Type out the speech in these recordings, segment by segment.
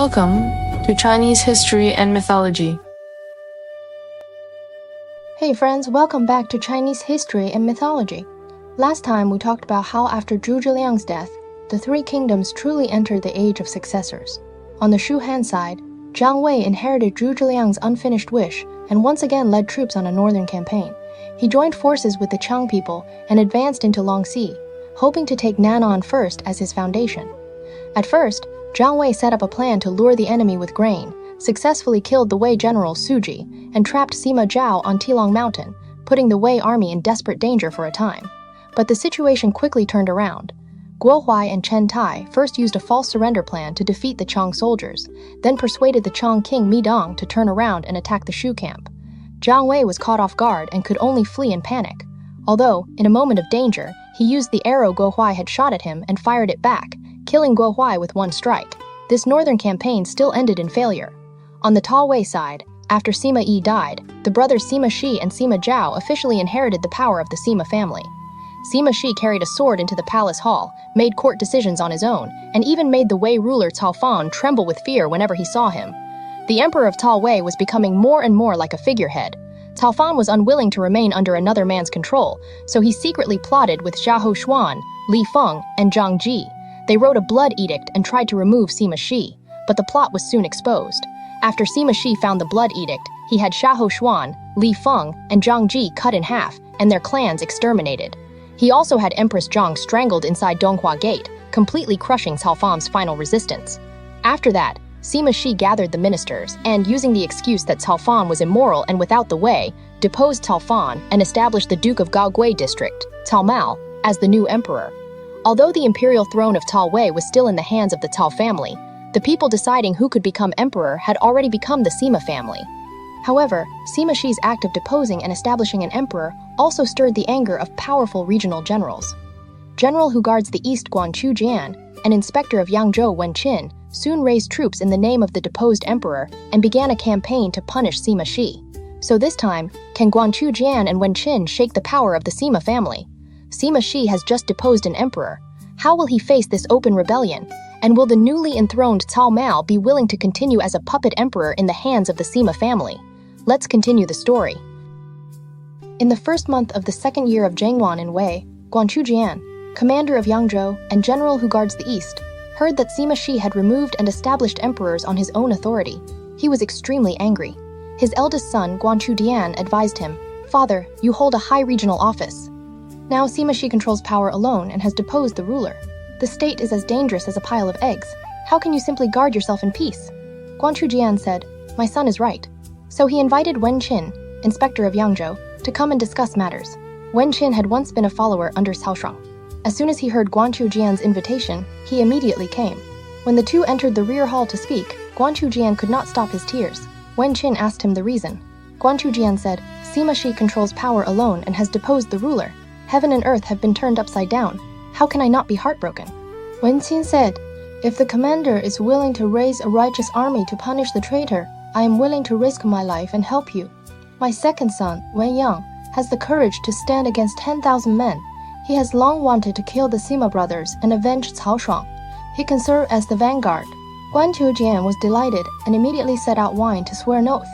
Welcome to Chinese History and Mythology. Hey friends, welcome back to Chinese History and Mythology. Last time we talked about how after Zhuge Liang's death, the three kingdoms truly entered the age of successors. On the Shu Han side, Jiang Wei inherited Zhuge Liang's unfinished wish and once again led troops on a northern campaign. He joined forces with the Qiang people and advanced into Longxi, hoping to take Nan'an first as his foundation. At first, Jiang Wei set up a plan to lure the enemy with grain, successfully killed the Wei general Su Ji, and trapped Sima Zhao on Tilong Mountain, putting the Wei army in desperate danger for a time. But the situation quickly turned around. Guo Huai and Chen Tai first used a false surrender plan to defeat the Qiang soldiers, then persuaded the Qiang king Mi Dong to turn around and attack the Shu camp. Jiang Wei was caught off guard and could only flee in panic. Although, in a moment of danger, he used the arrow Guo Huai had shot at him and fired it back, killing Guo Huai with one strike. This northern campaign still ended in failure. On the Ta Wei side, after Sima Yi died, the brothers Sima Shi and Sima Zhao officially inherited the power of the Sima family. Sima Shi carried a sword into the palace hall, made court decisions on his own, and even made the Wei ruler Cao Fan tremble with fear whenever he saw him. The emperor of Ta Wei was becoming more and more like a figurehead. Cao Fan was unwilling to remain under another man's control, so he secretly plotted with Xiahou Xuan, Li Feng, and Zhang Ji. They wrote a blood edict and tried to remove Sima Shi, but the plot was soon exposed. After Sima Shi found the blood edict, he had Xiahou Xuan, Li Feng, and Zhang Ji cut in half, and their clans exterminated. He also had Empress Zhang strangled inside Donghua Gate, completely crushing Cao Fan's final resistance. After that, Sima Shi gathered the ministers and, using the excuse that Cao Fan was immoral and without the Wei, deposed Cao Fan and established the Duke of Gaogui district, Cao Mao, as the new emperor. Although the imperial throne of Ta Wei was still in the hands of the Cao family, the people deciding who could become emperor had already become the Sima family. However, Sima Shi's act of deposing and establishing an emperor also stirred the anger of powerful regional generals. General who guards the east Guanqiu Jian, and inspector of Yangzhou Wen Qin, soon raised troops in the name of the deposed emperor and began a campaign to punish Sima Shi. So this time, can Guanqiu Jian and Wen Qin shake the power of the Sima family? Sima Shi has just deposed an emperor. How will he face this open rebellion? And will the newly enthroned Cao Mao be willing to continue as a puppet emperor in the hands of the Sima family? Let's continue the story. In the first month of the second year of Zhengyuan in Wei, Guanqiu Jian, commander of Yangzhou and general who guards the east, heard that Sima Shi had removed and established emperors on his own authority. He was extremely angry. His eldest son, Guanqiu Dian, advised him, "Father, you hold a high regional office. Now Sima Shi controls power alone and has deposed the ruler. The state is as dangerous as a pile of eggs. How can you simply guard yourself in peace?" Guanqiu Jian said, "My son is right." So he invited Wen Qin, inspector of Yangzhou, to come and discuss matters. Wen Qin had once been a follower under Cao Shuang. As soon as he heard Guanqiu Jian's invitation, he immediately came. When the two entered the rear hall to speak, Guanqiu Jian could not stop his tears. Wen Qin asked him the reason. Guanqiu Jian said, "Sima Shi controls power alone and has deposed the ruler. Heaven and earth have been turned upside down. How can I not be heartbroken?" Wen Qin said, "If the commander is willing to raise a righteous army to punish the traitor, I am willing to risk my life and help you. My second son, Wen Yang, has the courage to stand against 10,000 men. He has long wanted to kill the Sima brothers and avenge Cao Shuang. He can serve as the vanguard." Guanqiu Jian was delighted and immediately set out wine to swear an oath.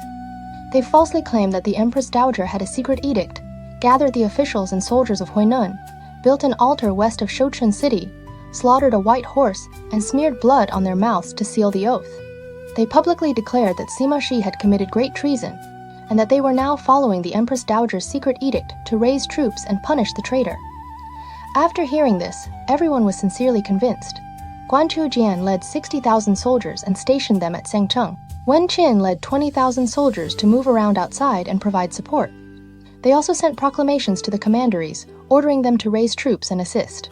They falsely claimed that the Empress Dowager had a secret edict, gathered the officials and soldiers of Huainan, built an altar west of Shouchun city, slaughtered a white horse, and smeared blood on their mouths to seal the oath. They publicly declared that Sima Shi had committed great treason, and that they were now following the Empress Dowager's secret edict to raise troops and punish the traitor. After hearing this, everyone was sincerely convinced. Guanqiu Jian led 60,000 soldiers and stationed them at Sengcheng. Wen Qin led 20,000 soldiers to move around outside and provide support. They also sent proclamations to the commanderies, ordering them to raise troops and assist.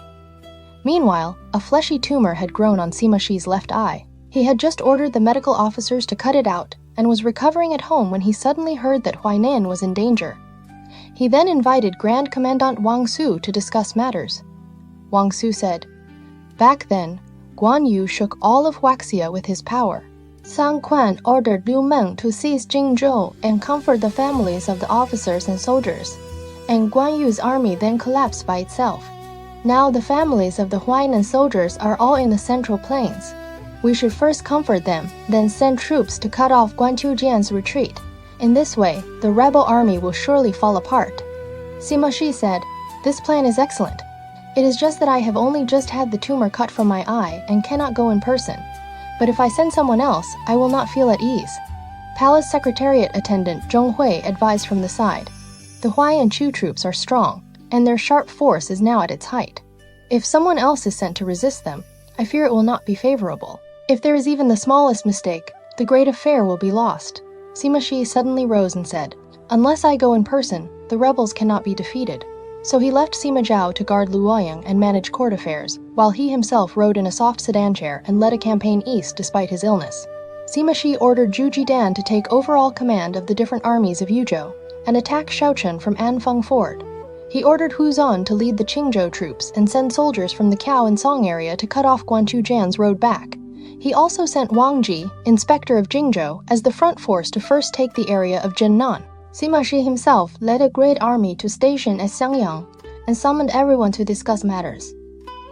Meanwhile, a fleshy tumor had grown on Sima Shi's left eye. He had just ordered the medical officers to cut it out and was recovering at home when he suddenly heard that Huainan was in danger. He then invited Grand Commandant Wang Su to discuss matters. Wang Su said, "Back then, Guan Yu shook all of Huaxia with his power. Sang Quan ordered Liu Meng to seize Jingzhou and comfort the families of the officers and soldiers, and Guan Yu's army then collapsed by itself. Now the families of the Huainan soldiers are all in the central plains. We should first comfort them, then send troops to cut off Guanqiu Jian's retreat. In this way, the rebel army will surely fall apart. Sima Shi said, "This plan is excellent. It is just that I have only just had the tumor cut from my eye and cannot go in person. But if I send someone else, I will not feel at ease." Palace Secretariat attendant Zhong Hui advised from the side, "The Huai and Chu troops are strong, and their sharp force is now at its height. If someone else is sent to resist them, I fear it will not be favorable. If there is even the smallest mistake, the great affair will be lost." Sima Shi suddenly rose and said, "Unless I go in person, the rebels cannot be defeated." So he left Sima Zhao to guard Luoyang and manage court affairs, while he himself rode in a soft sedan chair and led a campaign east despite his illness. Sima Shi ordered Zhu Jidan to take overall command of the different armies of Yuzhou and attack Shaochun from Anfeng Ford. He ordered Hu Zan to lead the Qingzhou troops and send soldiers from the Qiao and Song area to cut off Guanqiu Jian's road back. He also sent Wang Ji, inspector of Jingzhou, as the front force to first take the area of Zhennan. Sima Shi himself led a great army to station at Xiangyang and summoned everyone to discuss matters.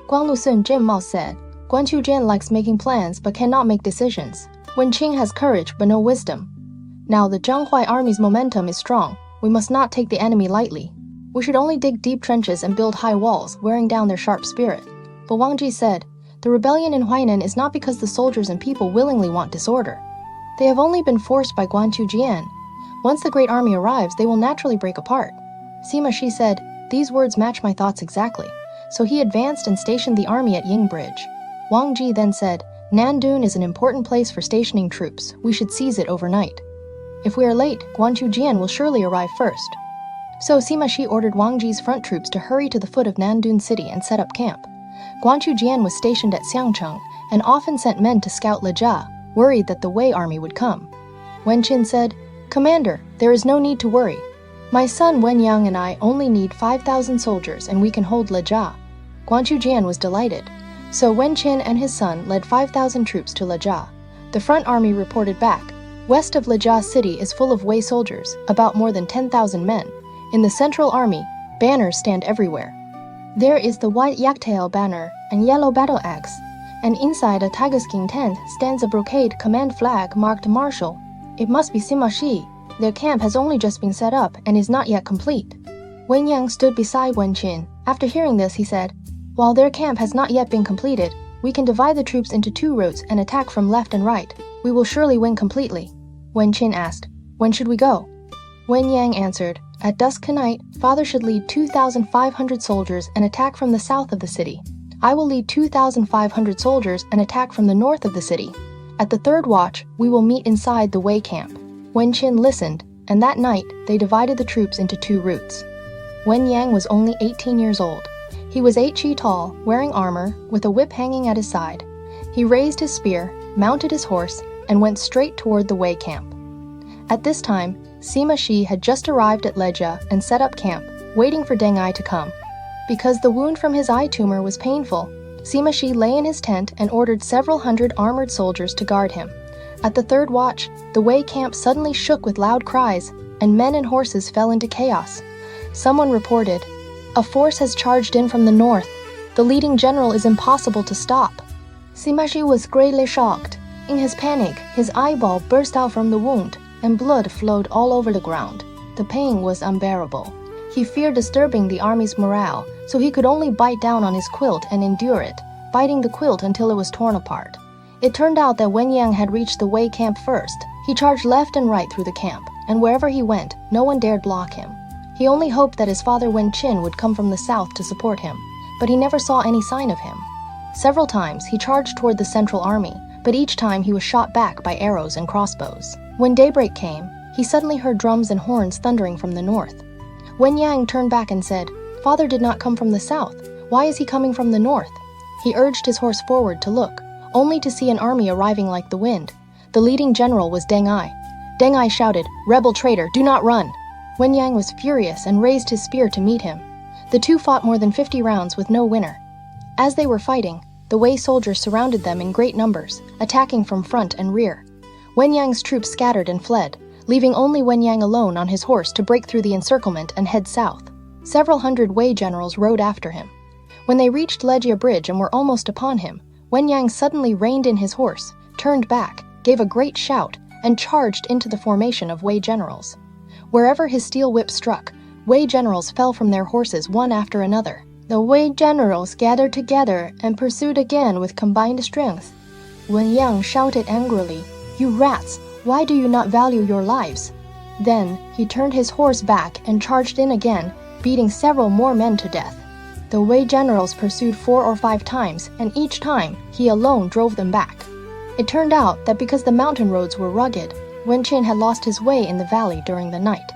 Guanglu Sun Zhenmao said, "Guanqiu Jian likes making plans but cannot make decisions. Wen Qing has courage but no wisdom. Now the Zhanghuai army's momentum is strong. We must not take the enemy lightly. We should only dig deep trenches and build high walls, wearing down their sharp spirit." But Wang Ji said, "The rebellion in Huainan is not because the soldiers and people willingly want disorder. They have only been forced by Guanqiu Jian. Once the great army arrives, they will naturally break apart." Sima Shi said, "These words match my thoughts exactly." So he advanced and stationed the army at Ying Bridge. Wang Ji then said, "Nandun is an important place for stationing troops. We should seize it overnight. If we are late, Guanqiu Jian will surely arrive first." So Sima Shi ordered Wang Ji's front troops to hurry to the foot of Nandun city and set up camp. Guanqiu Jian was stationed at Xiangcheng and often sent men to scout Lejia, worried that the Wei army would come. Wen Qin said, "Commander, there is no need to worry. My son Wen Yang and I only need 5,000 soldiers and we can hold Lejia." Guanqiu Jian was delighted. So Wen Qin and his son led 5,000 troops to Lejia. The front army reported back, "West of Lejia city is full of Wei soldiers, about more than 10,000 men. In the central army, banners stand everywhere. There is the white yaktail banner and yellow battle axe, and inside a tiger skin tent stands a brocade command flag marked Marshal. It must be Sima Shi. Their camp has only just been set up and is not yet complete." Wen Yang stood beside Wen Qin. After hearing this, he said, "While their camp has not yet been completed, we can divide the troops into 2 routes and attack from left and right. We will surely win completely." Wen Qin asked, "When should we go?" Wen Yang answered, "At dusk tonight, Father should lead 2,500 soldiers and attack from the south of the city. I will lead 2,500 soldiers and attack from the north of the city. At the third watch, we will meet inside the Wei camp." Wen Qin listened, and that night they divided the troops into 2 routes. Wen Yang was only 18 years old. He was 8 chi tall, wearing armor, with a whip hanging at his side. He raised his spear, mounted his horse, and went straight toward the Wei camp. At this time, Sima Shi had just arrived at Lejia and set up camp, waiting for Deng Ai to come. Because the wound from his eye tumor was painful, Sima Shi lay in his tent and ordered several hundred armored soldiers to guard him. At the third watch, the Wei camp suddenly shook with loud cries, and men and horses fell into chaos. Someone reported, "A force has charged in from the north. The leading general is impossible to stop." Sima Shi was greatly shocked. In his panic, his eyeball burst out from the wound, and blood flowed all over the ground. The pain was unbearable. He feared disturbing the army's morale, so he could only bite down on his quilt and endure it, biting the quilt until it was torn apart. It turned out that Wen Yang had reached the Wei camp first. He charged left and right through the camp, and wherever he went, no one dared block him. He only hoped that his father Wen Qin would come from the south to support him, but he never saw any sign of him. Several times he charged toward the central army, but each time he was shot back by arrows and crossbows. When daybreak came, he suddenly heard drums and horns thundering from the north. Wen Yang turned back and said, "Father did not come from the south. Why is he coming from the north?" He urged his horse forward to look, only to see an army arriving like the wind. The leading general was Deng Ai. Deng Ai shouted, "Rebel traitor, do not run!" Wen Yang was furious and raised his spear to meet him. The two fought more than 50 rounds with no winner. As they were fighting, the Wei soldiers surrounded them in great numbers, attacking from front and rear. Wen Yang's troops scattered and fled, leaving only Wen Yang alone on his horse to break through the encirclement and head south. Several hundred Wei generals rode after him. When they reached Lejia Bridge and were almost upon him, Wen Yang suddenly reined in his horse, turned back, gave a great shout, and charged into the formation of Wei generals. Wherever his steel whip struck, Wei generals fell from their horses one after another. The Wei generals gathered together and pursued again with combined strength. Wen Yang shouted angrily, "You rats, why do you not value your lives?" Then he turned his horse back and charged in again, beating several more men to death. The Wei generals pursued 4 or 5 times, and each time he alone drove them back. It turned out that because the mountain roads were rugged, Wen Qin had lost his way in the valley during the night.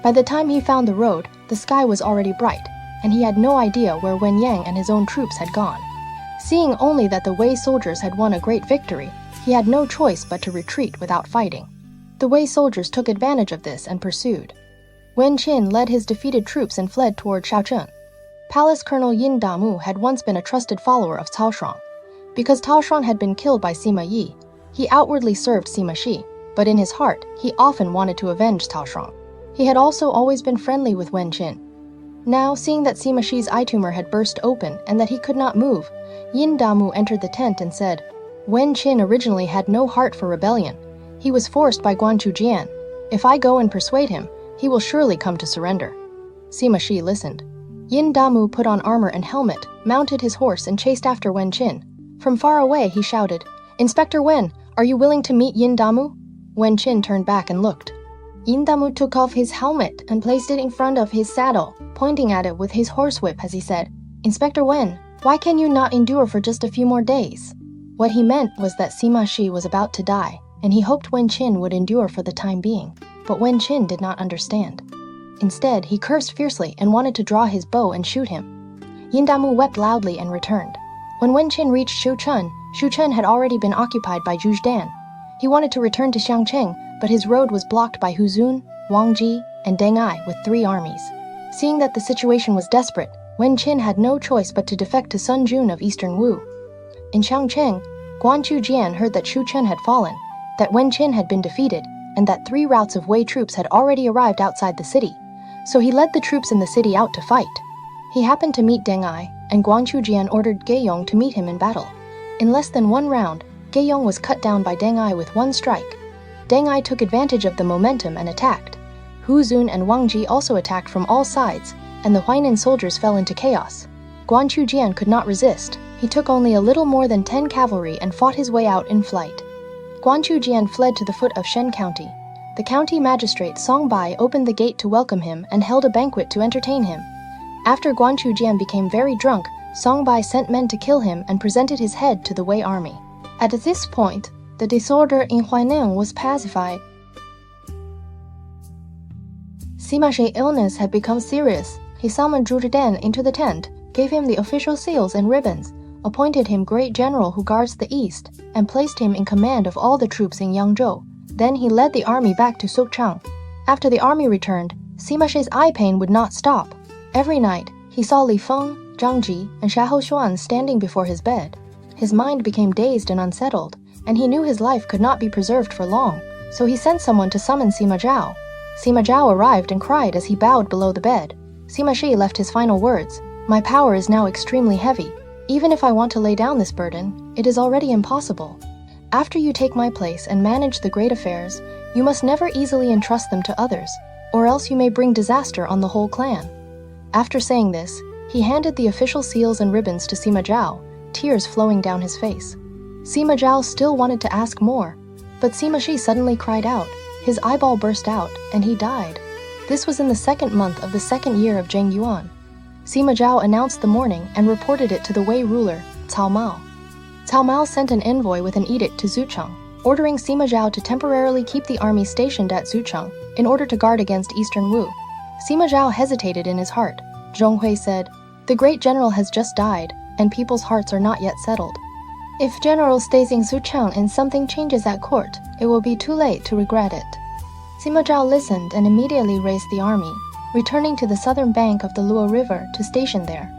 By the time he found the road, the sky was already bright, and he had no idea where Wen Yang and his own troops had gone. Seeing only that the Wei soldiers had won a great victory, he had no choice but to retreat without fighting. The Wei soldiers took advantage of this and pursued. Wen Qin led his defeated troops and fled toward Shaocheng. Palace Colonel Yin Damu had once been a trusted follower of Cao Shuang. Because Cao Shuang had been killed by Sima Yi, he outwardly served Sima Shi, but in his heart, he often wanted to avenge Cao Shuang. He had also always been friendly with Wen Qin. Now, seeing that Sima Shi's eye tumor had burst open and that he could not move, Yin Damu entered the tent and said, "Wen Qin originally had no heart for rebellion. He was forced by Guanqiu Jian. If I go and persuade him, he will surely come to surrender." Sima Shi listened. Yin Damu put on armor and helmet, mounted his horse, and chased after Wen Qin. From far away, he shouted, "Inspector Wen, are you willing to meet Yin Damu?" Wen Qin turned back and looked. Yin Damu took off his helmet and placed it in front of his saddle, pointing at it with his horsewhip as he said, "Inspector Wen, why can you not endure for just a few more days?" What he meant was that Sima Shi was about to die, and he hoped Wen Qin would endure for the time being. But Wen Qin did not understand. Instead, he cursed fiercely and wanted to draw his bow and shoot him. Yin Damu wept loudly and returned. When Wen Qin reached Shuchen had already been occupied by Zhu Dan. He wanted to return to Xiangcheng, but his road was blocked by Hu Zun, Wang Ji, and Deng Ai with 3 armies. Seeing that the situation was desperate, Wen Qin had no choice but to defect to Sun Jun of eastern Wu. In Xiangcheng, Guanqiu Jian heard that Shuchen had fallen, that Wen Qin had been defeated, and that 3 routes of Wei troops had already arrived outside the city. So he led the troops in the city out to fight. He happened to meet Deng Ai, and Guanqiu Jian ordered Geiyong to meet him in battle. In less than 1 round, Geiyong was cut down by Deng Ai with 1 strike. Deng Ai took advantage of the momentum and attacked. Hu Zun and Wang Ji also attacked from all sides, and the Huainan soldiers fell into chaos. Guanqiu Jian could not resist. He took only a little more than 10 cavalry and fought his way out in flight. Guanqiu Jian fled to the foot of Shen County. The county magistrate Song Bai opened the gate to welcome him and held a banquet to entertain him. After Guanqiu Jian became very drunk, Song Bai sent men to kill him and presented his head to the Wei army. At this point, the disorder in Huainan was pacified. Sima Shi's illness had become serious. He summoned Zhu Dan into the tent, gave him the official seals and ribbons, appointed him great general who guards the east, and placed him in command of all the troops in Yangzhou. Then he led the army back to Sukchang. After the army returned, Sima Shi's eye pain would not stop. Every night, he saw Li Feng, Zhang Ji, and Xiahou Xuan standing before his bed. His mind became dazed and unsettled, and he knew his life could not be preserved for long, so he sent someone to summon Sima Zhao. Sima Zhao arrived and cried as he bowed below the bed. Sima Shi left his final words, "My power is now extremely heavy. Even if I want to lay down this burden, it is already impossible. After you take my place and manage the great affairs, you must never easily entrust them to others, or else you may bring disaster on the whole clan." After saying this, he handed the official seals and ribbons to Sima Zhao, tears flowing down his face. Sima Zhao still wanted to ask more, but Sima Shi suddenly cried out. His eyeball burst out, and he died. This was in the 2nd month of the 2nd year of Zhengyuan. Sima Zhao announced the mourning and reported it to the Wei ruler, Cao Mao. Cao Mao sent an envoy with an edict to Zucheng, ordering Sima Zhao to temporarily keep the army stationed at Zucheng in order to guard against eastern Wu. Sima Zhao hesitated in his heart. Zhonghui said, "The great general has just died, and people's hearts are not yet settled. If general stays in Zucheng and something changes at court, it will be too late to regret it." Sima Zhao listened and immediately raised the army, returning to the southern bank of the Luo River to station there.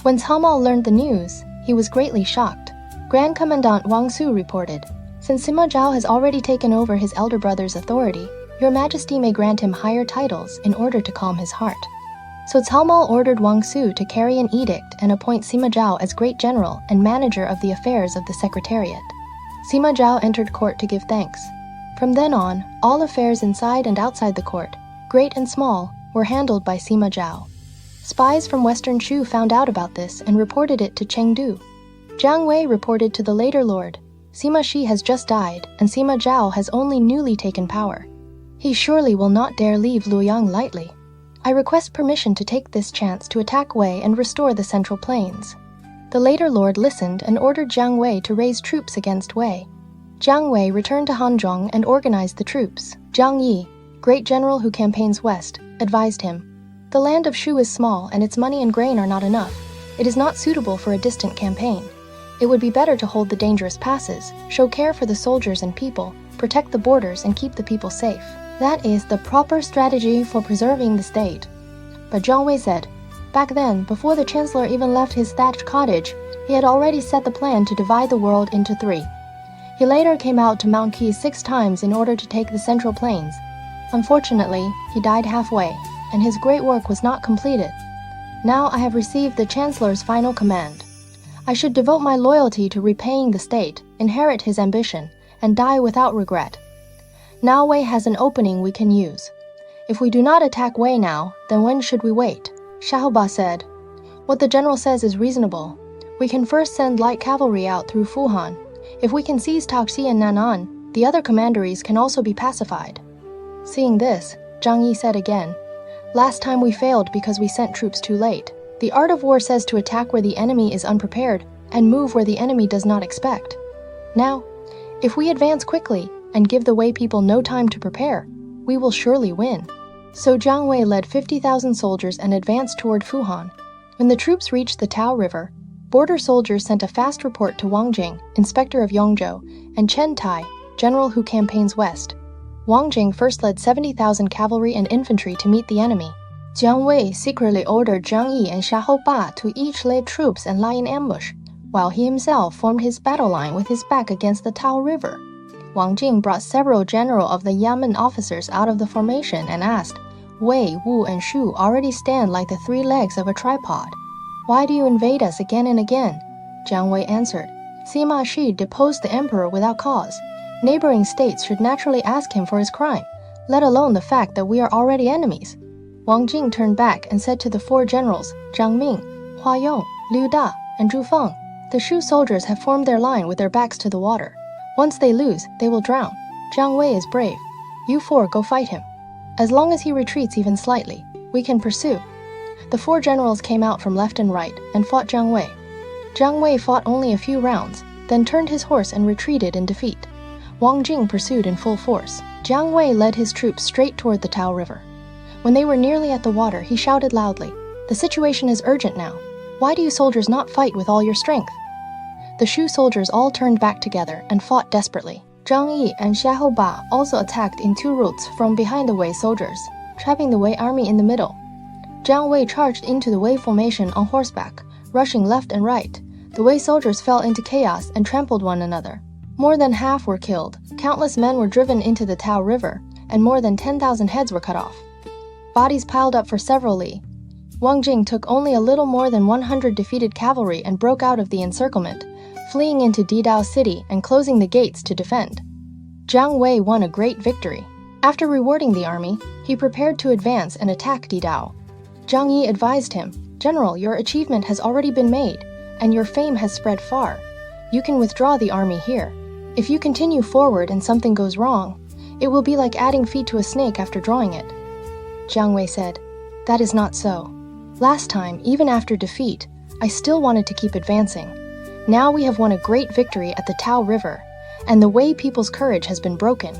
When Cao Mao learned the news, he was greatly shocked. Grand Commandant Wang Su reported, "Since Sima Zhao has already taken over his elder brother's authority, Your Majesty may grant him higher titles in order to calm his heart." So Cao Mao ordered Wang Su to carry an edict and appoint Sima Zhao as great general and manager of the affairs of the secretariat. Sima Zhao entered court to give thanks. From then on, all affairs inside and outside the court, great and small, were handled by Sima Zhao. Spies from Western Shu found out about this and reported it to Chengdu. Jiang Wei reported to the later lord, Sima Shi has just died, and Sima Zhao has only newly taken power. He surely will not dare leave Luoyang lightly. I request permission to take this chance to attack Wei and restore the Central Plains. The later lord listened and ordered Jiang Wei to raise troops against Wei. Jiang Wei returned to Hanzhong and organized the troops. Zhang Yi, great general who campaigns west, advised him, "The land of Shu is small and its money and grain are not enough. It is not suitable for a distant campaign. It would be better to hold the dangerous passes, show care for the soldiers and people, protect the borders and keep the people safe. That is the proper strategy for preserving the state." But Zhang Wei said, back then, before the chancellor even left his thatched cottage, he had already set the plan to divide the world into three. He later came out to Mount Qi 6 times in order to take the Central Plains. Unfortunately, he died halfway, and his great work was not completed. Now I have received the chancellor's final command. I should devote my loyalty to repaying the state, inherit his ambition, and die without regret. Now Wei has an opening we can use. If we do not attack Wei now, then when should we wait? Xiaoba said, "What the general says is reasonable. We can first send light cavalry out through Fuhan. If we can seize Taoxi and Nan'an, the other commanderies can also be pacified." Seeing this, Zhang Yi said again, "Last time we failed because we sent troops too late. The art of war says to attack where the enemy is unprepared and move where the enemy does not expect. Now, if we advance quickly and give the Wei people no time to prepare, we will surely win." So Jiang Wei led 50,000 soldiers and advanced toward Fuhan. When the troops reached the Tao River, border soldiers sent a fast report to Wang Jing, inspector of Yangzhou, and Chen Tai, general who campaigns west. Wang Jing first led 70,000 cavalry and infantry to meet the enemy. Jiang Wei secretly ordered Zhang Yi and Xiahou Ba to each lay troops and lie in ambush, while he himself formed his battle line with his back against the Tao River. Wang Jing brought several general of the Yamen officers out of the formation and asked, "Wei, Wu, and Shu already stand like the 3 legs of a tripod. Why do you invade us again and again?" Jiang Wei answered, "Sima Shi deposed the emperor without cause. Neighboring states should naturally ask him for his crime, let alone the fact that we are already enemies." Wang Jing turned back and said to the 4 generals, Zhang Ming, Hua Yong, Liu Da, and Zhu Feng, "The Shu soldiers have formed their line with their backs to the water. Once they lose, they will drown. Jiang Wei is brave. You 4 go fight him. As long as he retreats even slightly, we can pursue." The 4 generals came out from left and right and fought Jiang Wei. Jiang Wei fought only a few rounds, then turned his horse and retreated in defeat. Wang Jing pursued in full force. Jiang Wei led his troops straight toward the Tao River. When they were nearly at the water, he shouted loudly, "The situation is urgent now. Why do you soldiers not fight with all your strength?" The Shu soldiers all turned back together and fought desperately. Zhang Yi and Xiahou Ba also attacked in 2 routes from behind the Wei soldiers, trapping the Wei army in the middle. Jiang Wei charged into the Wei formation on horseback, rushing left and right. The Wei soldiers fell into chaos and trampled one another. More than half were killed, countless men were driven into the Tao River, and more than 10,000 heads were cut off. Bodies piled up for several li. Wang Jing took only a little more than 100 defeated cavalry and broke out of the encirclement, fleeing into Didao city and closing the gates to defend. Jiang Wei won a great victory. After rewarding the army, he prepared to advance and attack Didao. Zhang Yi advised him, "General, your achievement has already been made, and your fame has spread far. You can withdraw the army here. If you continue forward and something goes wrong, it will be like adding feet to a snake after drawing it." Jiang Wei said, "That is not so. Last time, even after defeat, I still wanted to keep advancing. Now we have won a great victory at the Tao River, and the Wei people's courage has been broken.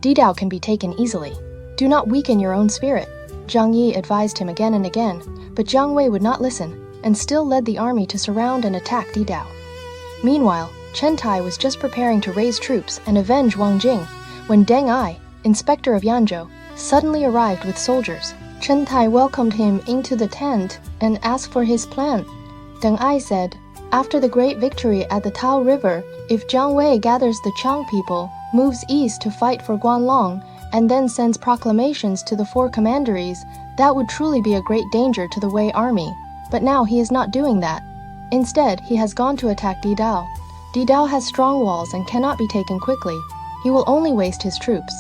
Didao can be taken easily. Do not weaken your own spirit." Zhang Yi advised him again and again, but Jiang Wei would not listen, and still led the army to surround and attack Didao. Meanwhile, Chen Tai was just preparing to raise troops and avenge Wang Jing, when Deng Ai, inspector of Yangzhou, suddenly arrived with soldiers. Chen Tai welcomed him into the tent and asked for his plan. Deng Ai said, "After the great victory at the Tao River, if Jiang Wei gathers the Qiang people, moves east to fight for Guanlong, and then sends proclamations to the 4 commanderies, that would truly be a great danger to the Wei army. But now he is not doing that. Instead, he has gone to attack Didao. Didao has strong walls and cannot be taken quickly. He will only waste his troops.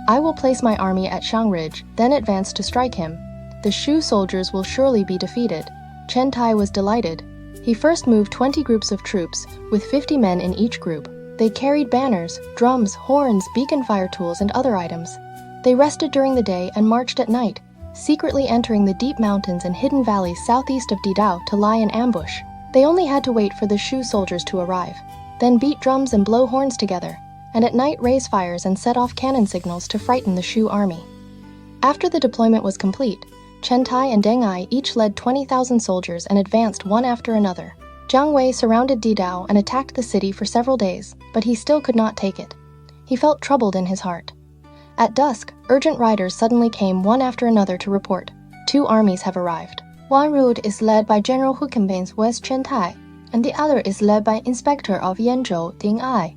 I will place my army at Shangridge, then advance to strike him. The Shu soldiers will surely be defeated. Chen Tai was delighted. He first moved 20 groups of troops, with 50 men in each group. They carried banners, drums, horns, beacon fire tools, and other items. They rested during the day and marched at night, secretly entering the deep mountains and hidden valleys southeast of Didao to lie in ambush. They only had to wait for the Shu soldiers to arrive, then beat drums and blow horns together, and at night raise fires and set off cannon signals to frighten the Shu army. After the deployment was complete, Chen Tai and Deng Ai each led 20,000 soldiers and advanced one after another. Jiang Wei surrounded Didao and attacked the city for several days, but he still could not take it. He felt troubled in his heart. At dusk, urgent riders suddenly came one after another to report. 2 armies have arrived. One route is led by General who campaigns West Chen Tai, and the other is led by Inspector of Yangzhou Deng Ai.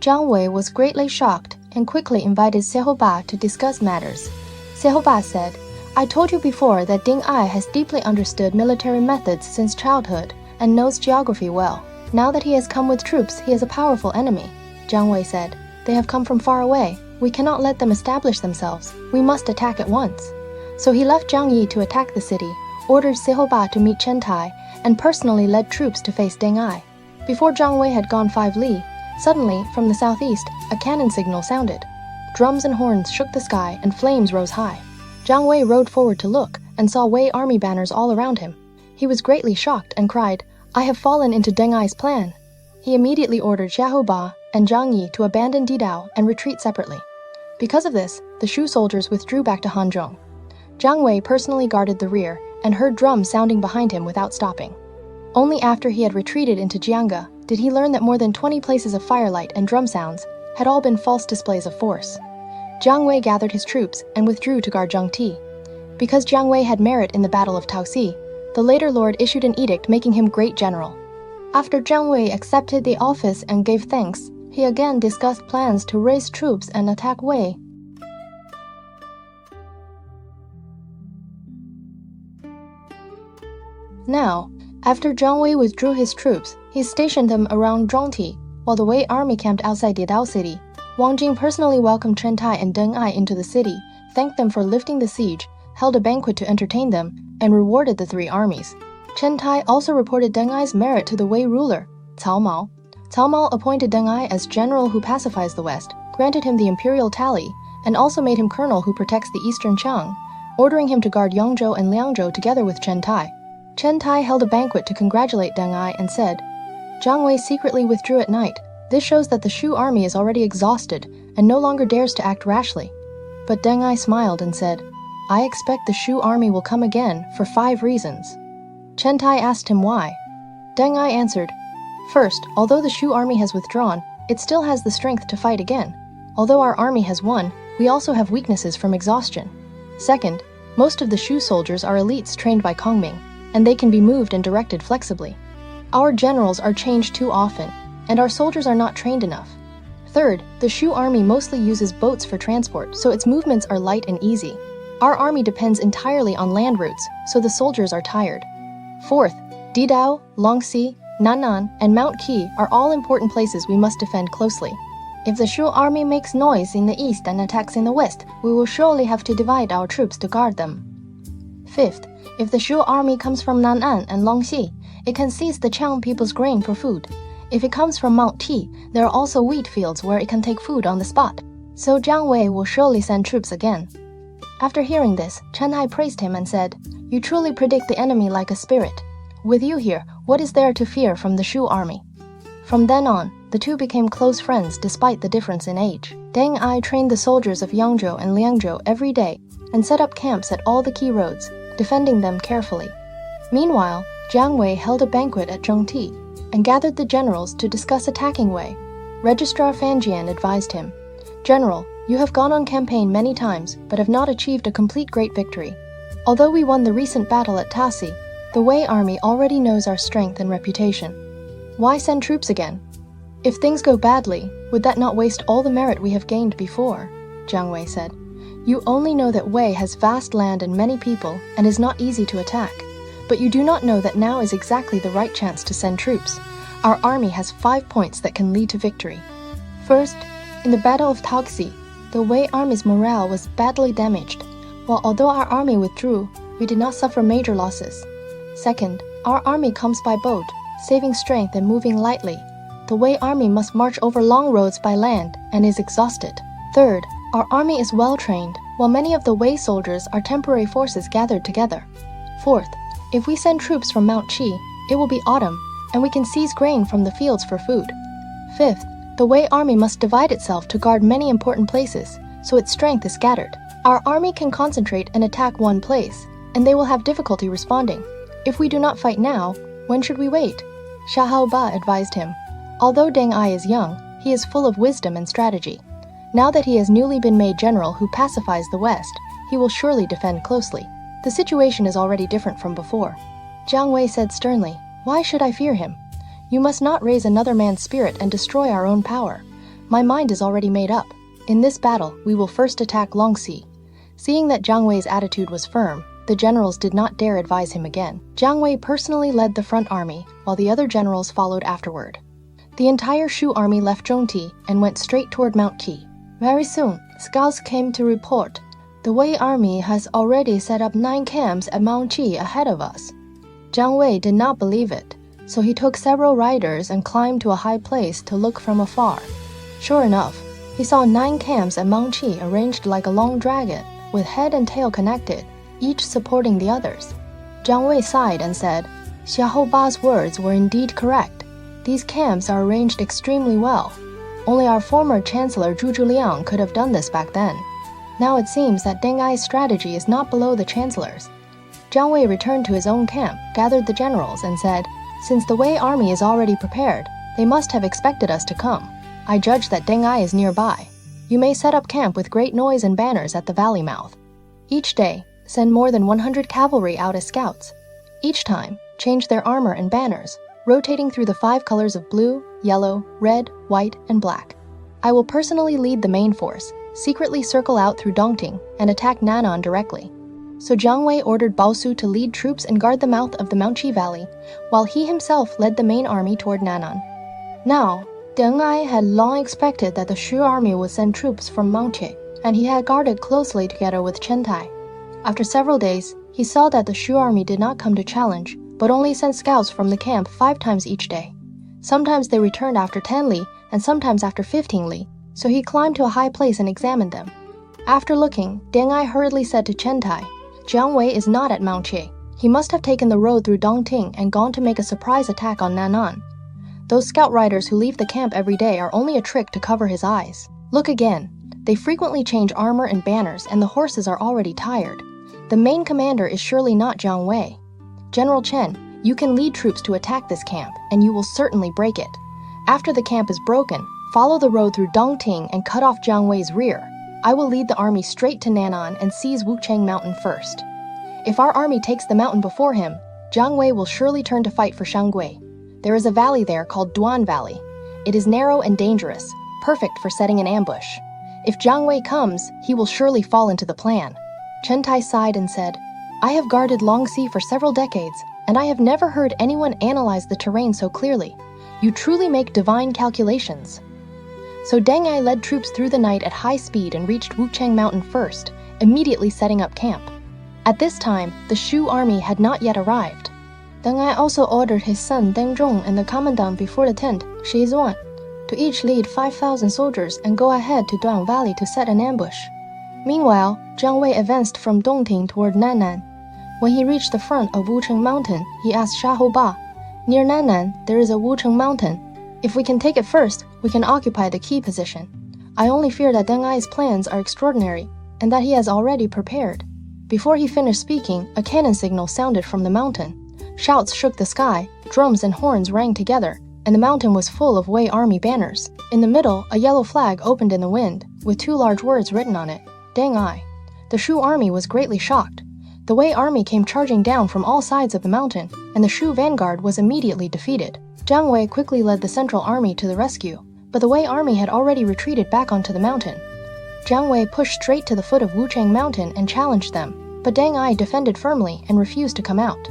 Jiang Wei was greatly shocked and quickly invited Sehoba to discuss matters. Sehoba said, I told you before that Deng Ai has deeply understood military methods since childhood and knows geography well. Now that he has come with troops, he is a powerful enemy. Jiang Wei said, They have come from far away. We cannot let them establish themselves. We must attack at once. So he left Zhang Yi to attack the city, ordered Sehoba to meet Chen Tai, and personally led troops to face Deng Ai. Before Jiang Wei had gone 5 li, suddenly, from the southeast, a cannon signal sounded. Drums and horns shook the sky and flames rose high. Jiang Wei rode forward to look and saw Wei army banners all around him. He was greatly shocked and cried, I have fallen into Deng Ai's plan. He immediately ordered Xiaoba and Zhang Yi to abandon Didao and retreat separately. Because of this, the Shu soldiers withdrew back to Hanzhong. Jiang Wei personally guarded the rear and heard drums sounding behind him without stopping. Only after he had retreated into Jianga did he learn that more than 20 places of firelight and drum sounds had all been false displays of force. Jiang Wei gathered his troops and withdrew to guard Zhengti. Because Jiang Wei had merit in the Battle of Taoxi, the later lord issued an edict making him great general. After Jiang Wei accepted the office and gave thanks, he again discussed plans to raise troops and attack Wei. Now, after Jiang Wei withdrew his troops, he stationed them around Zhongti, while the Wei army camped outside Didao city. Wang Jing personally welcomed Chen Tai and Deng Ai into the city, thanked them for lifting the siege, held a banquet to entertain them, and rewarded the 3 armies. Chen Tai also reported Deng Ai's merit to the Wei ruler, Cao Mao. Cao Mao appointed Deng Ai as general who pacifies the West, granted him the imperial tally, and also made him colonel who protects the eastern Qiang, ordering him to guard Yangzhou and Liangzhou together with Chen Tai. Chen Tai held a banquet to congratulate Deng Ai and said, Jiang Wei secretly withdrew at night. This shows that the Shu army is already exhausted and no longer dares to act rashly. But Deng Ai smiled and said, I expect the Shu army will come again for 5 reasons. Chen Tai asked him why. Deng Ai answered, First, although the Shu army has withdrawn, it still has the strength to fight again. Although our army has won, we also have weaknesses from exhaustion. Second, most of the Shu soldiers are elites trained by Kongming, and they can be moved and directed flexibly. Our generals are changed too often, and our soldiers are not trained enough. Third, the Shu army mostly uses boats for transport, so its movements are light and easy. Our army depends entirely on land routes, so the soldiers are tired. Fourth, Didao, Longxi, Nan'an, and Mount Qi are all important places we must defend closely. If the Shu army makes noise in the east and attacks in the west, we will surely have to divide our troops to guard them. Fifth, if the Shu army comes from Nan'an and Longxi, it can seize the Qiang people's grain for food. If it comes from Mount Qi, there are also wheat fields where it can take food on the spot. So Jiang Wei will surely send troops again. After hearing this, Chen Tai praised him and said, You truly predict the enemy like a spirit. With you here, what is there to fear from the Shu army? From then on, the two became close friends despite the difference in age. Deng Ai trained the soldiers of Yangzhou and Liangzhou every day and set up camps at all the key roads, defending them carefully. Meanwhile, Jiang Wei held a banquet at Zhengti and gathered the generals to discuss attacking Wei. Registrar Fan Jian advised him, General, you have gone on campaign many times, but have not achieved a complete great victory. Although we won the recent battle at Tasi, the Wei army already knows our strength and reputation. Why send troops again? If things go badly, would that not waste all the merit we have gained before? Jiang Wei said. You only know that Wei has vast land and many people and is not easy to attack. But you do not know that now is exactly the right chance to send troops. Our army has 5 points that can lead to victory. First, in the Battle of Taoxi, the Wei army's morale was badly damaged, while although our army withdrew, we did not suffer major losses. Second, our army comes by boat, saving strength and moving lightly. The Wei army must march over long roads by land and is exhausted. Third, our army is well trained, while many of the Wei soldiers are temporary forces gathered together. Fourth, if we send troops from Mount Qi, it will be autumn, and we can seize grain from the fields for food. Fifth, the Wei army must divide itself to guard many important places, so its strength is scattered. Our army can concentrate and attack one place, and they will have difficulty responding. If we do not fight now, when should we wait? Xiahou Ba advised him. Although Deng Ai is young, he is full of wisdom and strategy. Now that he has newly been made general who pacifies the West, he will surely defend closely. The situation is already different from before. Jiang Wei said sternly, Why should I fear him? You must not raise another man's spirit and destroy our own power. My mind is already made up. In this battle, we will first attack Longxi. Seeing that Jiang Wei's attitude was firm, the generals did not dare advise him again. Jiang Wei personally led the front army, while the other generals followed afterward. The entire Shu army left Zhongti and went straight toward Mount Qi. Very soon, scouts came to report. The Wei army has already set up 9 camps at Mount Qi ahead of us. Jiang Wei did not believe it, so he took several riders and climbed to a high place to look from afar. Sure enough, he saw 9 camps at Mount Qi arranged like a long dragon, with head and tail connected, each supporting the others. Jiang Wei sighed and said, Xiahou Ba's words were indeed correct. These camps are arranged extremely well. Only our former Chancellor Zhu Zhiliang could have done this back then. Now it seems that Deng Ai's strategy is not below the Chancellor's. Jiang Wei returned to his own camp, gathered the generals, and said, Since the Wei army is already prepared, they must have expected us to come. I judge that Deng Ai is nearby. You may set up camp with great noise and banners at the valley mouth. Each day, send more than 100 cavalry out as scouts. Each time, change their armor and banners, rotating through the 5 colors of blue, yellow, red, white, and black. I will personally lead the main force, secretly circle out through Dongting, and attack Nan'an directly. So Jiang Wei ordered Bao Su to lead troops and guard the mouth of the Mount Qi Valley, while he himself led the main army toward Nan'an. Now, Deng Ai had long expected that the Shu army would send troops from Mount Qi, and he had guarded closely together with Chen Tai. After several days, he saw that the Shu army did not come to challenge, but only sent scouts from the camp 5 times each day. Sometimes they returned after 10 li, and sometimes after 15 li, so he climbed to a high place and examined them. After looking, Deng Ai hurriedly said to Chen Tai, Jiang Wei is not at Mount Qi. He must have taken the road through Dongting and gone to make a surprise attack on Nan'an. Those scout riders who leave the camp every day are only a trick to cover his eyes. Look again. They frequently change armor and banners, and the horses are already tired. The main commander is surely not Jiang Wei. General Chen, you can lead troops to attack this camp, and you will certainly break it. After the camp is broken, follow the road through Dongting and cut off Jiang Wei's rear. I will lead the army straight to Nan'an and seize Wuchang Mountain first. If our army takes the mountain before him, Jiang Wei will surely turn to fight for Shangui. There is a valley there called Duan Valley. It is narrow and dangerous, perfect for setting an ambush. If Jiang Wei comes, he will surely fall into the plan. Chen Tai sighed and said, I have guarded Longxi for several decades, and I have never heard anyone analyze the terrain so clearly. You truly make divine calculations. So Deng Ai led troops through the night at high speed and reached Wuchang Mountain first, immediately setting up camp. At this time, the Shu army had not yet arrived. Deng Ai also ordered his son Deng Zhong and the commandant before the tent, Shi Zuan, to each lead 5,000 soldiers and go ahead to Duan Valley to set an ambush. Meanwhile, Jiang Wei advanced from Dongting toward Nan'an. When he reached the front of Wucheng Mountain, he asked Xiahou Ba, Near Nan'an, there is a Wucheng Mountain. If we can take it first, we can occupy the key position. I only fear that Deng Ai's plans are extraordinary, and that he has already prepared. Before he finished speaking, a cannon signal sounded from the mountain. Shouts shook the sky, drums and horns rang together, and the mountain was full of Wei army banners. In the middle, a yellow flag opened in the wind, with 2 large words written on it, Deng Ai. The Shu army was greatly shocked. The Wei army came charging down from all sides of the mountain, and the Shu vanguard was immediately defeated. Jiang Wei quickly led the central army to the rescue, but the Wei army had already retreated back onto the mountain. Jiang Wei pushed straight to the foot of Wuchang Mountain and challenged them, but Deng Ai defended firmly and refused to come out.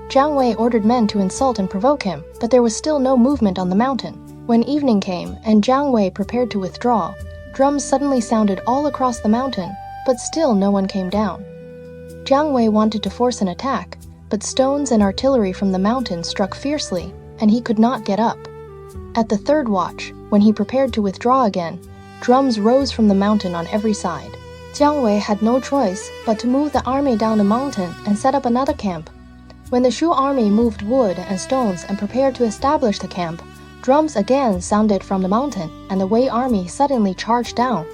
Jiang Wei ordered men to insult and provoke him, but there was still no movement on the mountain. When evening came and Jiang Wei prepared to withdraw, drums suddenly sounded all across the mountain, but still no one came down. Jiang Wei wanted to force an attack, but stones and artillery from the mountain struck fiercely, and he could not get up. At the third watch, when he prepared to withdraw again, drums rose from the mountain on every side. Jiang Wei had no choice but to move the army down the mountain and set up another camp. When the Shu army moved wood and stones and prepared to establish the camp, drums again sounded from the mountain, and the Wei army suddenly charged down.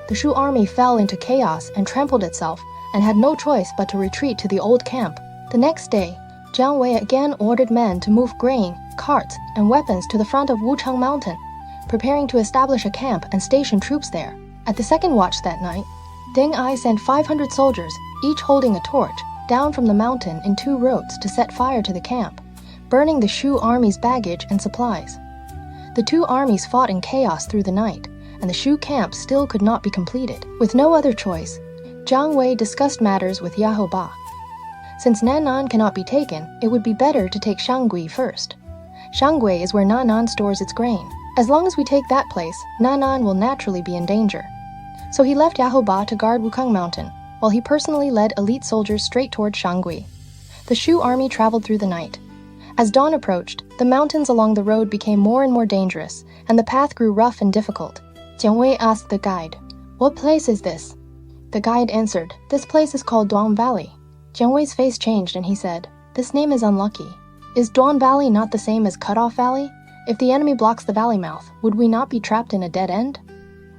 The Shu army fell into chaos and trampled itself, and had no choice but to retreat to the old camp. The next day, Jiang Wei again ordered men to move grain, carts, and weapons to the front of Wuchang Mountain, preparing to establish a camp and station troops there. At the second watch that night, Deng Ai sent 500 soldiers, each holding a torch, down from the mountain in 2 roads to set fire to the camp, burning the Shu army's baggage and supplies. The 2 armies fought in chaos through the night, and the Shu camp still could not be completed. With no other choice, Jiang Wei discussed matters with Yahoba. Since Nan'an cannot be taken, it would be better to take Shangui first. Shangui is where Nan'an stores its grain. As long as we take that place, Nan'an will naturally be in danger. So he left Yahoba to guard Wukang Mountain, while he personally led elite soldiers straight toward Shangui. The Shu army traveled through the night. As dawn approached, the mountains along the road became more and more dangerous, and the path grew rough and difficult. Jiang Wei asked the guide, "What place is this?" The guide answered, "This place is called Duan Valley." Jiang Wei's face changed and he said, "This name is unlucky. Is Duan Valley not the same as Cut-Off Valley? If the enemy blocks the valley mouth, would we not be trapped in a dead end?"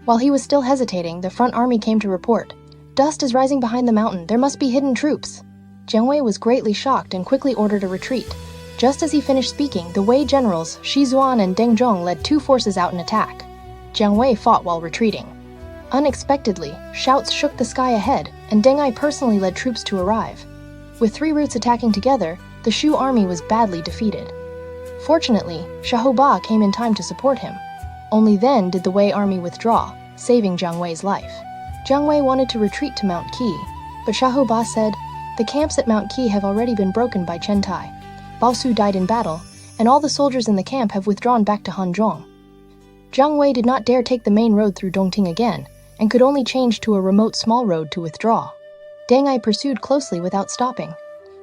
While he was still hesitating, the front army came to report, "Dust is rising behind the mountain. There must be hidden troops." Jiang Wei was greatly shocked and quickly ordered a retreat. Just as he finished speaking, the Wei generals Shi Zuan and Deng Zhong led 2 forces out in attack. Jiang Wei fought while retreating. Unexpectedly, shouts shook the sky ahead, and Deng Ai personally led troops to arrive. With 3 routes attacking together, the Shu army was badly defeated. Fortunately, Shahoba came in time to support him. Only then did the Wei army withdraw, saving Jiang Wei's life. Jiang Wei wanted to retreat to Mount Qi, but Shahoba said, "The camps at Mount Qi have already been broken by Chen Tai. Bao Su died in battle, and all the soldiers in the camp have withdrawn back to Hanzhong." Jiang Wei did not dare take the main road through Dongting again, and could only change to a remote small road to withdraw. Deng Ai pursued closely without stopping.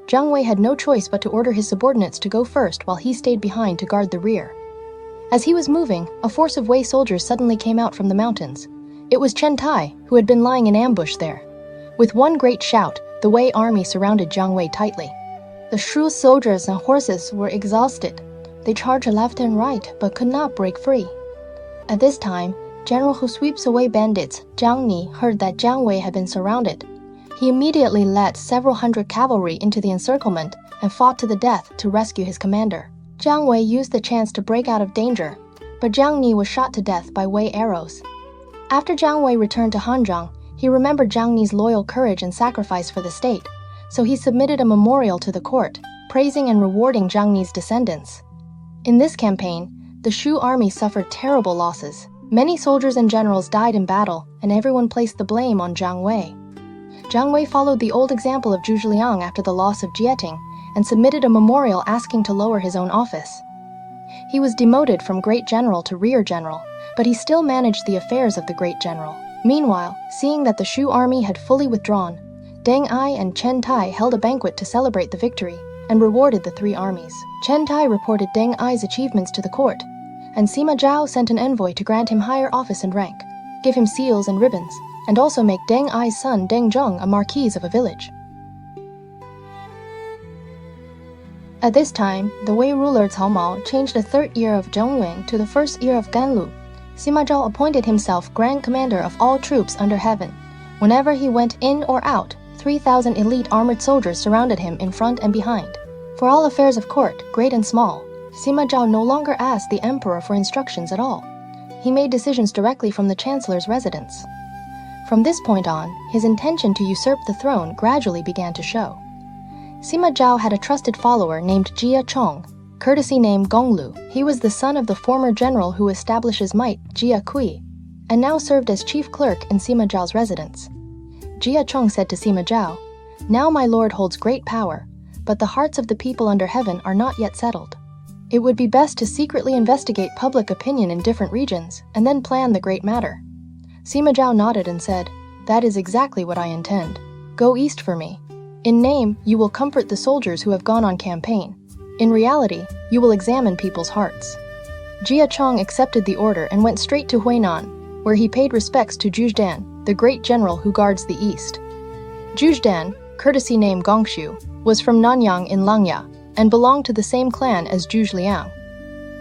Jiang Wei had no choice but to order his subordinates to go first while he stayed behind to guard the rear. As he was moving, a force of Wei soldiers suddenly came out from the mountains. It was Chen Tai, who had been lying in ambush there. With one great shout, the Wei army surrounded Jiang Wei tightly. The Shu soldiers and horses were exhausted. They charged left and right, but could not break free. At this time, General who sweeps away bandits, Zhang Ni, heard that Jiang Wei had been surrounded. He immediately led several hundred cavalry into the encirclement and fought to the death to rescue his commander. Jiang Wei used the chance to break out of danger, but Zhang Ni was shot to death by Wei arrows. After Jiang Wei returned to Hanzhong, he remembered Zhang Ni's loyal courage and sacrifice for the state, so he submitted a memorial to the court, praising and rewarding Zhang Ni's descendants. In this campaign, the Shu army suffered terrible losses. Many soldiers and generals died in battle, and everyone placed the blame on Jiang Wei. Jiang Wei followed the old example of Zhu Zhiliang after the loss of Jieting, and submitted a memorial asking to lower his own office. He was demoted from great general to rear general, but he still managed the affairs of the great general. Meanwhile, seeing that the Shu army had fully withdrawn, Deng Ai and Chen Tai held a banquet to celebrate the victory, and rewarded the 3 armies. Chen Tai reported Deng Ai's achievements to the court, and Sima Zhao sent an envoy to grant him higher office and rank, give him seals and ribbons, and also make Deng Ai's son Deng Zheng a marquis of a village. At this time, the Wei ruler Cao Mao changed the 3rd year of Zhengyuan to the 1st year of Ganlu. Sima Zhao appointed himself grand commander of all troops under heaven. Whenever he went in or out, 3,000 elite armored soldiers surrounded him in front and behind. For all affairs of court, great and small, Sima Zhao no longer asked the emperor for instructions at all. He made decisions directly from the chancellor's residence. From this point on, his intention to usurp the throne gradually began to show. Sima Zhao had a trusted follower named Jia Chong. courtesy name Gonglu. He was the son of the former general who established his might, Jia Kui, and now served as chief clerk in Sima Zhao's residence. Jia Chong said to Sima Zhao, "Now my lord holds great power, but the hearts of the people under heaven are not yet settled. It would be best to secretly investigate public opinion in different regions and then plan the great matter." Sima Zhao nodded and said, "That is exactly what I intend. Go east for me. In name, you will comfort the soldiers who have gone on campaign. In reality, you will examine people's hearts." Jia Chong accepted the order and went straight to Huainan, where he paid respects to Zhu Dan, the great general who guards the east. Zhu Dan, courtesy name Guanqiu, was from Nanyang in Langya and belonged to the same clan as Zhu Liang.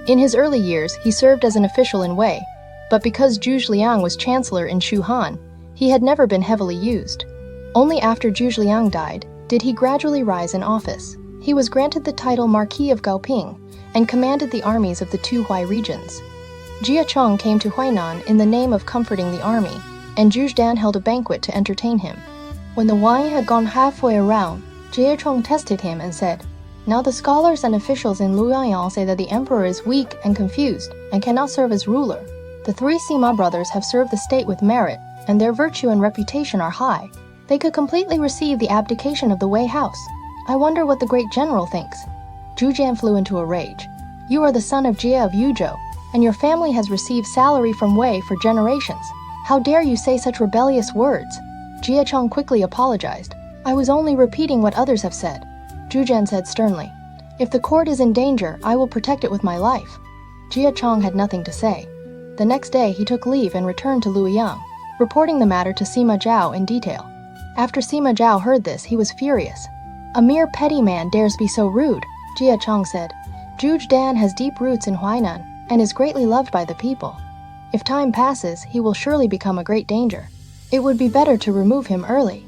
In his early years, he served as an official in Wei, but because Zhu Liang was chancellor in Shuhan, he had never been heavily used. Only after Zhu Liang died did he gradually rise in office. He was granted the title Marquis of Gaoping and commanded the armies of the two Huai regions. Jia Chong came to Huainan in the name of comforting the army, and Zhu Dan held a banquet to entertain him. When the wine had gone halfway around, Jia Chong tested him and said, "Now the scholars and officials in Luoyang say that the emperor is weak and confused and cannot serve as ruler. The three Sima brothers have served the state with merit, and their virtue and reputation are high. They could completely receive the abdication of the Wei house. I wonder what the great general thinks." Zhu Jian flew into a rage. "You are the son of Jia of Yuzhou, and your family has received salary from Wei for generations. How dare you say such rebellious words?" Jia Chong quickly apologized. "I was only repeating what others have said." Zhu Jian said sternly, "If the court is in danger, I will protect it with my life." Jia Chong had nothing to say. The next day, he took leave and returned to Luoyang, reporting the matter to Sima Zhao in detail. After Sima Zhao heard this, he was furious. "A mere petty man dares be so rude," Jia Chong said. "Zhu Dan has deep roots in Huainan and is greatly loved by the people. If time passes, he will surely become a great danger. It would be better to remove him early."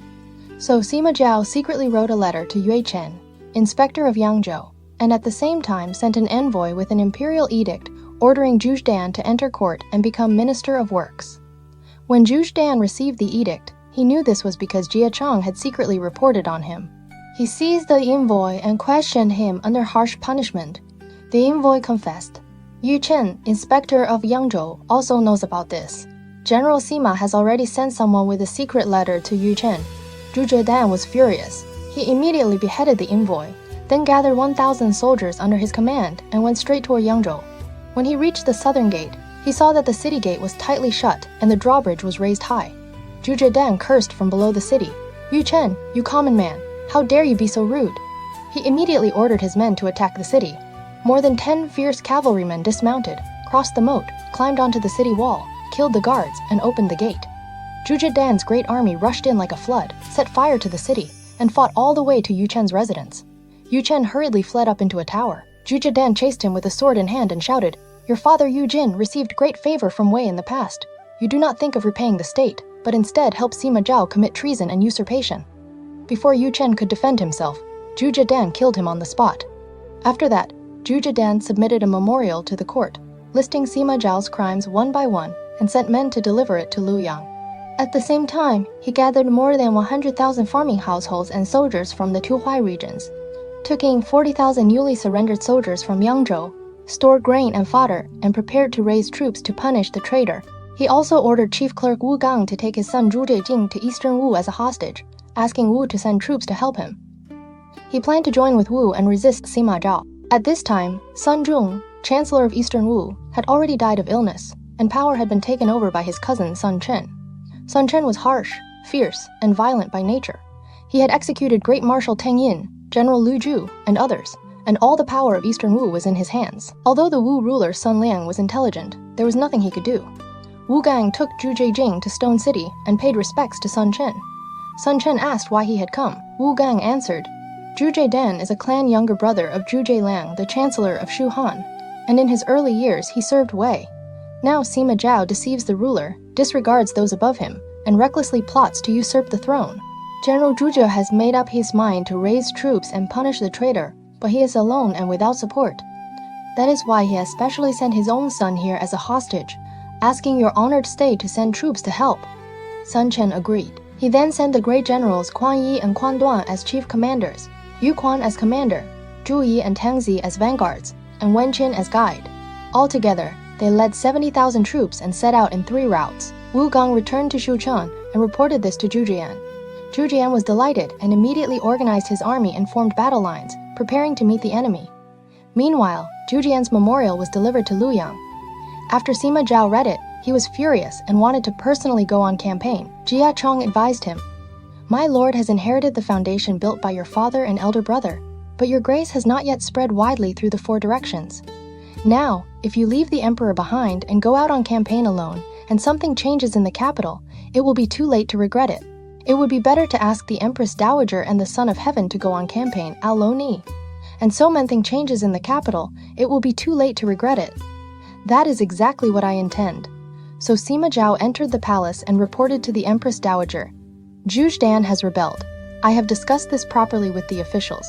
So Sima Zhao secretly wrote a letter to Yue Chen, inspector of Yangzhou, and at the same time sent an envoy with an imperial edict ordering Zhu Dan to enter court and become Minister of Works. When Zhu Dan received the edict, he knew this was because Jia Chong had secretly reported on him. He seized the envoy and questioned him under harsh punishment. The envoy confessed. Yu Chen, inspector of Yangzhou, also knows about this. General Sima has already sent someone with a secret letter to Yu Chen. Zhu Dan was furious. He immediately beheaded the envoy, then gathered 1,000 soldiers under his command and went straight toward Yangzhou. When he reached the southern gate, he saw that the city gate was tightly shut and the drawbridge was raised high. Zhu Dan cursed from below the city. "Yu Chen, you common man, how dare you be so rude?" He immediately ordered his men to attack the city. More than 10 fierce cavalrymen dismounted, crossed the moat, climbed onto the city wall, killed the guards, and opened the gate. Zhu Dan's great army rushed in like a flood, set fire to the city, and fought all the way to Yu Chen's residence. Yu Chen hurriedly fled up into a tower. Zhu Dan chased him with a sword in hand and shouted, "Your father Yu Jin received great favor from Wei in the past. You do not think of repaying the state, but instead help Sima Zhao commit treason and usurpation." Before Yu Chen could defend himself, Zhu Dan killed him on the spot. After that, Zhu Dan submitted a memorial to the court, listing Sima Zhao's crimes one by one and sent men to deliver it to Luoyang. At the same time, he gathered more than 100,000 farming households and soldiers from the two Huai regions, took in 40,000 newly surrendered soldiers from Yangzhou, stored grain and fodder, and prepared to raise troops to punish the traitor. He also ordered Chief Clerk Wu Gang to take his son Zhu Zhejing to eastern Wu as a hostage, asking Wu to send troops to help him. He planned to join with Wu and resist Sima Zhao. At this time, Sun Zhong, Chancellor of Eastern Wu, had already died of illness, and power had been taken over by his cousin Sun Chen. Sun Chen was harsh, fierce, and violent by nature. He had executed Great Marshal Teng Yin, General Lu Zhu, and others, and all the power of Eastern Wu was in his hands. Although the Wu ruler Sun Liang was intelligent, there was nothing he could do. Wu Gang took Zhu Zhejing to Stone City and paid respects to Sun Chen. Sun Chen asked why he had come. Wu Gang answered, "Zhu Dan is a clan younger brother of Zhu Liang, the Chancellor of Shuhan, and in his early years he served Wei. Now Sima Zhao deceives the ruler, disregards those above him, and recklessly plots to usurp the throne. General Zhu has made up his mind to raise troops and punish the traitor, but he is alone and without support. That is why he has specially sent his own son here as a hostage, asking your honored state to send troops to help." Sun Chen agreed. He then sent the great generals Kuan Yi and Kuan Duan as chief commanders, Yu Quan as commander, Zhu Yi and Tang Zi as vanguards, and Wenqin as guide. Altogether, they led 70,000 troops and set out in 3 routes. Wu Gang returned to Shucheng and reported this to Zhu Jian. Zhu Jian was delighted and immediately organized his army and formed battle lines, preparing to meet the enemy. Meanwhile, Zhu Jian's memorial was delivered to Luoyang. After Sima Zhao read it, he was furious and wanted to personally go on campaign. Jia Chong advised him, "My lord has inherited the foundation built by your father and elder brother, but your grace has not yet spread widely through the 4 directions. Now, if you leave the emperor behind and go out on campaign alone, and something changes in the capital, it will be too late to regret it. It would be better to ask the Empress Dowager and the Son of Heaven to go on campaign, Aloni. And so something changes in the capital, it will be too late to regret it." That is exactly what I intend. So Sima Zhao entered the palace and reported to the Empress Dowager, "Zhu Dan has rebelled. I have discussed this properly with the officials.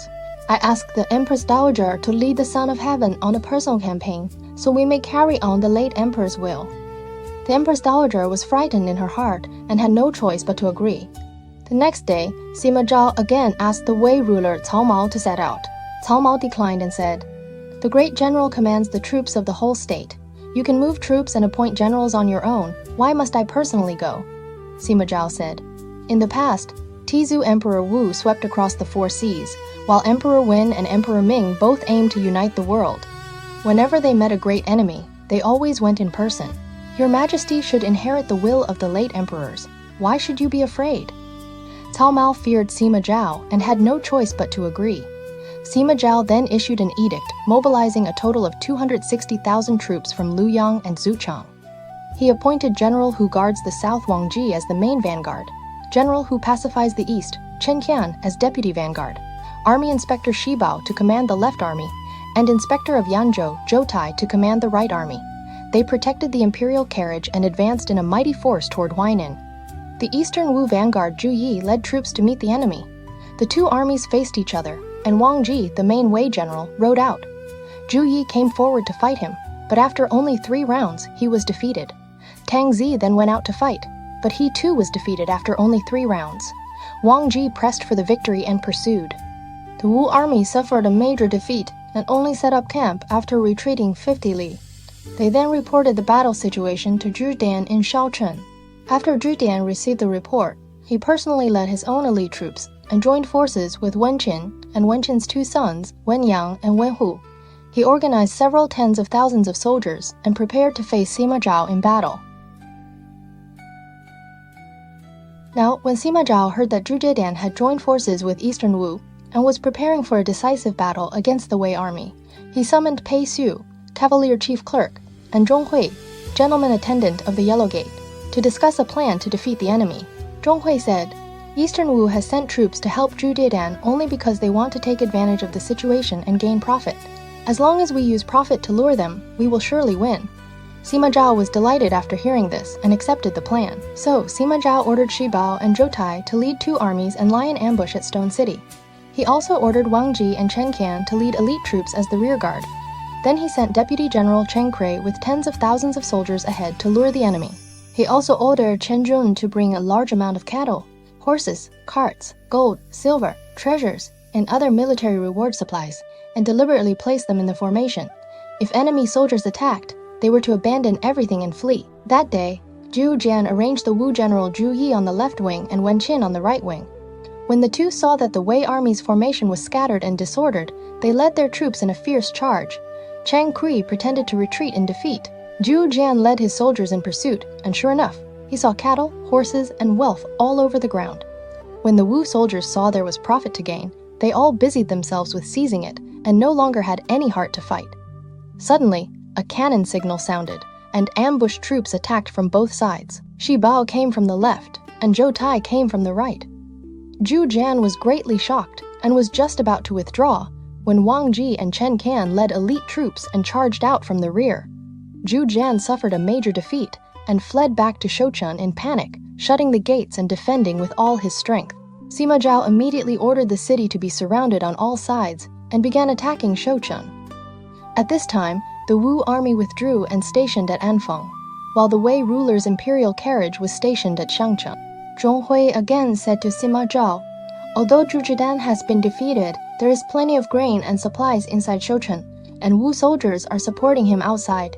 I ask the Empress Dowager to lead the Son of Heaven on a personal campaign, so we may carry on the late emperor's will." The Empress Dowager was frightened in her heart and had no choice but to agree. The next day, Sima Zhao again asked the Wei ruler Cao Mao to set out. Cao Mao declined and said, "The great general commands the troops of the whole state. You can move troops and appoint generals on your own. Why must I personally go?" Sima Zhao said, "In the past, Tizu Emperor Wu swept across the 4 seas, while Emperor Wen and Emperor Ming both aimed to unite the world. Whenever they met a great enemy, they always went in person. Your Majesty should inherit the will of the late emperors. Why should you be afraid?" Cao Mao feared Sima Zhao and had no choice but to agree. Sima Zhao then issued an edict mobilizing a total of 260,000 troops from Luoyang and Zuchang. He appointed General who guards the south Wangji as the main vanguard, General who pacifies the east, Chen Qian, as deputy vanguard, Army Inspector Shibao to command the left army, and Inspector of Yangzhou, Zhou Tai, to command the right army. They protected the imperial carriage and advanced in a mighty force toward Huainan. The eastern Wu vanguard Zhu Yi led troops to meet the enemy. The 2 armies faced each other, and Wang Ji, the main Wei general, rode out. Zhu Yi came forward to fight him, but after only 3 rounds, he was defeated. Tang Zi then went out to fight, but he too was defeated after only 3 rounds. Wang Ji pressed for the victory and pursued. The Wu army suffered a major defeat and only set up camp after retreating 50 li. They then reported the battle situation to Zhu Dan in Shaochun. After Zhu Dan received the report, he personally led his own elite troops and joined forces with Wenqin and Wenqin's 2 sons, Wenyang and Wenhu. He organized several tens of thousands of soldiers and prepared to face Sima Zhao in battle. Now, when Sima Zhao heard that Zhu Dan had joined forces with Eastern Wu and was preparing for a decisive battle against the Wei army, he summoned Pei Xu, Cavalier Chief Clerk, and Zhong Hui, Gentleman Attendant of the Yellow Gate, to discuss a plan to defeat the enemy. Zhong Hui said, "Eastern Wu has sent troops to help Zhu Dan only because they want to take advantage of the situation and gain profit. As long as we use profit to lure them, we will surely win." Sima Zhao was delighted after hearing this and accepted the plan. So Sima Zhao ordered Shibao and Zhou Tai to lead 2 armies and lie in ambush at Stone City. He also ordered Wang Ji and Chen Qian to lead elite troops as the rearguard. Then he sent Deputy General Chen Kuei with tens of thousands of soldiers ahead to lure the enemy. He also ordered Chen Zhun to bring a large amount of cattle, horses, carts, gold, silver, treasures, and other military reward supplies, and deliberately place them in the formation. If enemy soldiers attacked, they were to abandon everything and flee. That day, Zhu Jian arranged the Wu general Zhu Yi on the left wing and Wen Qin on the right wing. When the 2 saw that the Wei army's formation was scattered and disordered, they led their troops in a fierce charge. Chen Kuei pretended to retreat in defeat. Zhu Jian led his soldiers in pursuit, and sure enough, he saw cattle, horses, and wealth all over the ground. When the Wu soldiers saw there was profit to gain, they all busied themselves with seizing it and no longer had any heart to fight. Suddenly, a cannon signal sounded, and ambushed troops attacked from both sides. Shibao came from the left, and Zhou Tai came from the right. Zhu Jian was greatly shocked and was just about to withdraw when Wang Ji and Chen Qian led elite troops and charged out from the rear. Zhu Jian suffered a major defeat and fled back to Shouchun in panic, shutting the gates and defending with all his strength. Sima Zhao immediately ordered the city to be surrounded on all sides and began attacking Shouchun. At this time, the Wu army withdrew and stationed at Anfeng, while the Wei ruler's imperial carriage was stationed at Xiangcheng. Zhong Hui again said to Sima Zhao, "Although Zhu Dan has been defeated, there is plenty of grain and supplies inside Shouchun, and Wu soldiers are supporting him outside.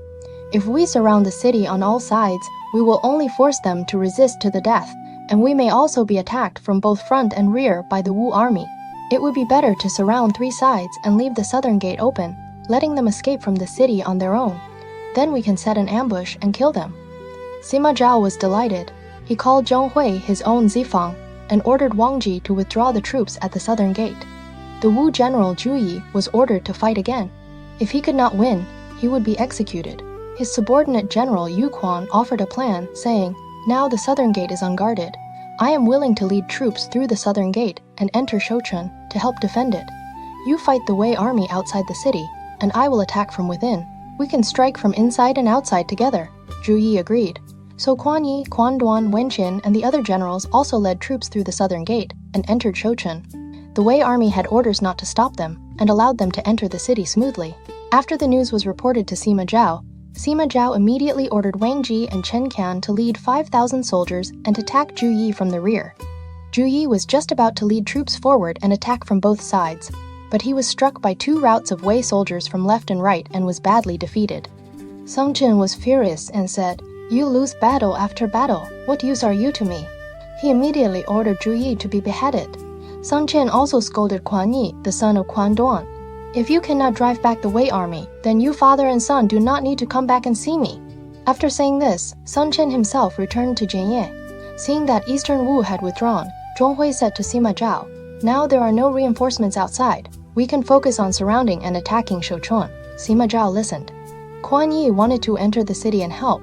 If we surround the city on all sides, we will only force them to resist to the death, and we may also be attacked from both front and rear by the Wu army. It would be better to surround 3 sides and leave the southern gate open, letting them escape from the city on their own. Then we can set an ambush and kill them." Sima Zhao was delighted. He called Zhonghui, his own Zifang, and ordered Wang Ji to withdraw the troops at the southern gate. The Wu general Zhu Yi was ordered to fight again. If he could not win, he would be executed. His subordinate general Yu Quan offered a plan, saying, "Now the southern gate is unguarded. I am willing to lead troops through the southern gate and enter Shouchun to help defend it. You fight the Wei army outside the city, and I will attack from within. We can strike from inside and outside together." Zhu Yi agreed. So Quan Yi, Quan Duan, Wen Qin, and the other generals also led troops through the southern gate and entered Shouchun. The Wei army had orders not to stop them and allowed them to enter the city smoothly. After the news was reported to Sima Zhao immediately ordered Wang Ji and Chen Qian to lead 5,000 soldiers and attack Zhu Yi from the rear. Zhu Yi was just about to lead troops forward and attack from both sides, but he was struck by 2 routes of Wei soldiers from left and right and was badly defeated. Song Chen was furious and said, "You lose battle after battle. What use are you to me?" He immediately ordered Zhu Yi to be beheaded. Song Chen also scolded Quan Yi, the son of Quan Duan. "If you cannot drive back the Wei army, then you father and son do not need to come back and see me." After saying this, Song Chen himself returned to Jianye. Seeing that Eastern Wu had withdrawn, Zhonghui said to Sima Zhao, "Now there are no reinforcements outside. We can focus on surrounding and attacking Shouchun." Sima Zhao listened. Quan Yi wanted to enter the city and help,